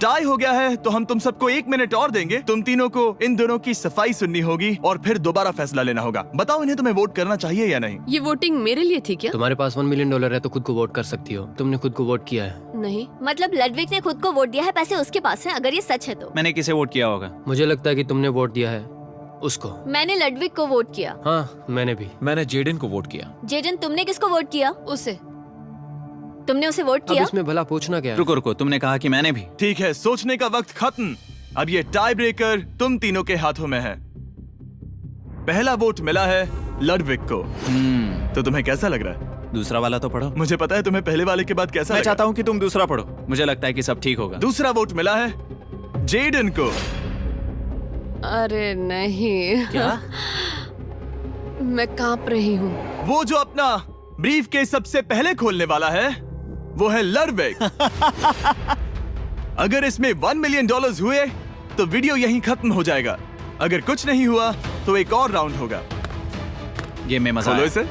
A: टाई हो गया है तो हम तुम सबको 1 मिनट और देंगे। तुम तीनों को इन दोनों की सफाई सुननी होगी और फिर दोबारा फैसला लेना होगा। बताओ इन्हें तुम्हें वोट करना चाहिए या नहीं।
I: ये वोटिंग मेरे लिए थी क्या?
E: तुम्हारे पास $1 मिलियन है तो खुद को वोट कर सकती हो। तुमने खुद को वोट किया है।
I: नहीं।
G: मतलब लडविक ने खुद को वोट दिया है, पैसे उसके पास हैं। अगर ये सच है तो
B: मैंने किसे वोट किया होगा?
E: मुझे लगता है कि तुमने वोट दिया है उसको।
G: मैंने लडविक को वोट किया।
E: हाँ, मैंने भी।
L: मैंने जेडन को वोट किया।
G: जेडन, तुमने किसको वोट किया?
I: उसे।
G: तुमने उसे वोट
E: अब
G: किया?
E: इसमें भला पूछना क्या है?
B: रुको रुको, तुमने कहा कि मैंने भी।
A: ठीक है, सोचने का वक्त खत्म। अब ये टाई ब्रेकर तुम तीनों के हाथों में है। पहला वोट मिला है लडविक को। तो तुम्हें कैसा लग रहा है?
B: दूसरा वाला तो पढ़ो।
A: मुझे पता है तुम्हें पहले वाले के बाद कैसा
B: मैं
A: लगा।
B: चाहता हूँ कि तुम दूसरा पढ़ो। मुझे लगता है कि सब ठीक होगा।
A: दूसरा वोट मिला है जेडन को।
I: अरे नहीं।
B: क्या?
I: मैं कांप रही हूँ।
A: वो जो अपना ब्रीफ केस सबसे पहले खोलने वाला है वो है लडविक। अगर इसमें $1 मिलियन हुए तो वीडियो यहीं खत्म हो जाएगा। अगर कुछ नहीं हुआ तो एक और राउंड होगा।
B: गेम में मजा
A: खोलो
B: आया।
A: इसे।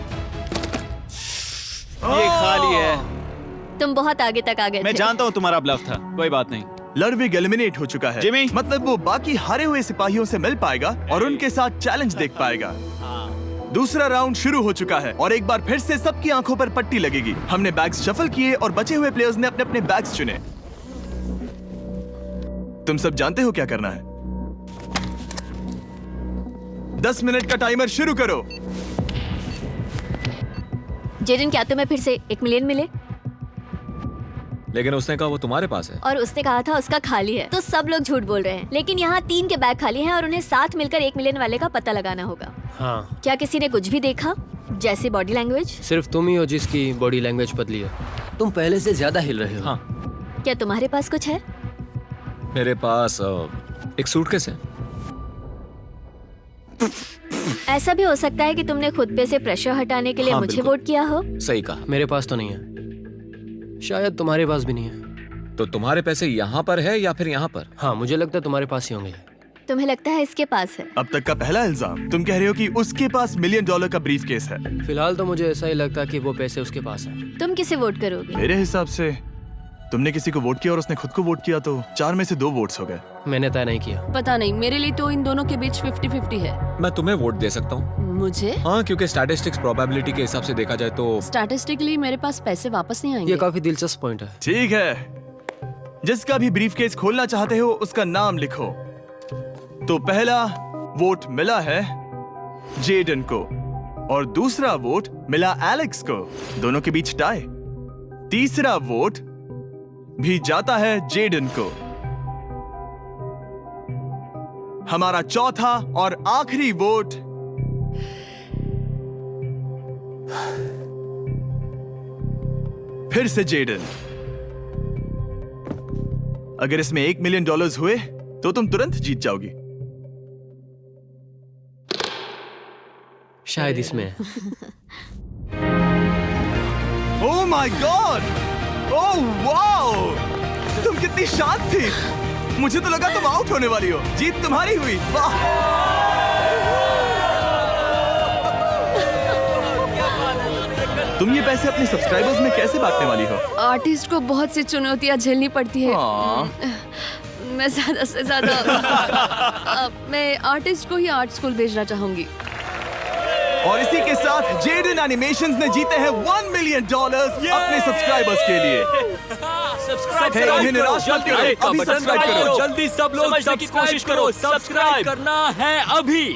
B: ये खाली है।
G: तुम बहुत आगे तक आ गए
B: मैं
G: थे।
B: जानता हूँ तुम्हारा ब्लफ था, कोई बात नहीं।
A: लडविक एलिमिनेट हो चुका है।
B: जिमी।
A: मतलब वो बाकी हारे हुए सिपाहियों से मिल पाएगा और उनके साथ चैलेंज देख पाएगा। दूसरा राउंड शुरू हो चुका है और एक बार फिर से सबकी आंखों पर पट्टी लगेगी। हमने बैग्स शफल किए और बचे हुए प्लेयर्स ने अपने अपने बैग्स चुने। तुम सब जानते हो क्या करना है। 10 मिनट का टाइमर शुरू करो।
G: जेडन, क्या तुम्हें फिर से 1 मिलियन मिले?
L: लेकिन उसने कहा वो तुम्हारे पास है।
G: और उसने कहा था उसका खाली है। तो सब लोग झूठ बोल रहे हैं। लेकिन यहाँ 3 के बैग खाली हैं और उन्हें साथ मिलकर 1 मिलियन वाले का पता लगाना होगा।
E: हाँ।
G: क्या किसी ने कुछ भी देखा, जैसे बॉडी लैंग्वेज?
E: सिर्फ तुम ही हो जिसकी बॉडी लैंग्वेज बदली है। तुम पहले से ज्यादा हिल रहे हो।
L: हाँ।
G: क्या तुम्हारे पास कुछ है?
L: मेरे पास एक सूटकेस है।
G: ऐसा भी हो सकता है कि तुमने खुद पे से प्रेशर हटाने के लिए
L: हाँ,
G: मुझे
L: बिल्कुल।
G: वोट किया हो।
L: सही कहा।
E: मेरे पास तो नहीं है। शायद तुम्हारे पास भी नहीं है।
L: तो तुम्हारे पैसे यहाँ पर है या फिर यहाँ पर?
E: हाँ, मुझे लगता है तुम्हारे पास ही होंगे।
G: तुम्हें लगता है इसके पास है?
A: अब तक का पहला इल्जाम। तुम कह रहे हो कि उसके पास $1 मिलियन का ब्रीफ केस है।
E: फिलहाल तो मुझे ऐसा ही लगता है कि वो पैसे उसके पास हैं।
G: तुम किसे वोट करोगे?
A: मेरे हिसाब से तुमने किसी को वोट किया और उसने खुद को वोट किया, तो 4 में से 2 वोट्स हो गए।
E: मैंने तय नहीं किया।
I: पता नहीं, मेरे लिए तो इन दोनों के बीच 50-50 है।
L: मैं तुम्हें वोट दे सकता हूँ।
I: मुझे?
L: हाँ, क्योंकि स्टैटिस्टिक्स प्रोबेबिलिटी के हिसाब से देखा जाए तो
I: स्टैटिस्टिकली मेरे पास पैसे वापस नहीं आएंगे।
E: ये काफी दिलचस्प पॉइंट है।
A: ठीक है, जिसका भी ब्रीफ केस खोलना चाहते हो उसका नाम लिखो। तो पहला वोट मिला है जेडन को और दूसरा वोट मिला एलेक्स को। दोनों के बीच टाई। तीसरा वोट भी जाता है जेडन को। हमारा चौथा और आखिरी वोट फिर से जेडन। अगर इसमें $1 मिलियन हुए तो तुम तुरंत जीत जाओगी।
E: शायद इसमें।
A: Oh my God! Oh wow! तुम कितनी शांत थी। मुझे तो लगा तुम आउट होने वाली हो। जीत तुम्हारी हुई। वाह! तुम ये पैसे अपने सब्सक्राइबर्स में कैसे बांटने वाली हो?
I: आर्टिस्ट को बहुत सी चुनौतियां झेलनी पड़ती है। मैं ज्यादा से ज्यादा मैं आर्टिस्ट को ही आर्ट स्कूल भेजना चाहूंगी।
A: और इसी के साथ जेडन एनिमेशंस ने जीते हैं $1 मिलियन अपने सब्सक्राइबर्स के लिए।
C: सब्सक्राइब
A: उन्हें निराश मत करो। अभी सब्सक्राइब करो।
C: जल्दी सब लोग समझने की कोशिश करो। सब्सक्राइब करना है अभी।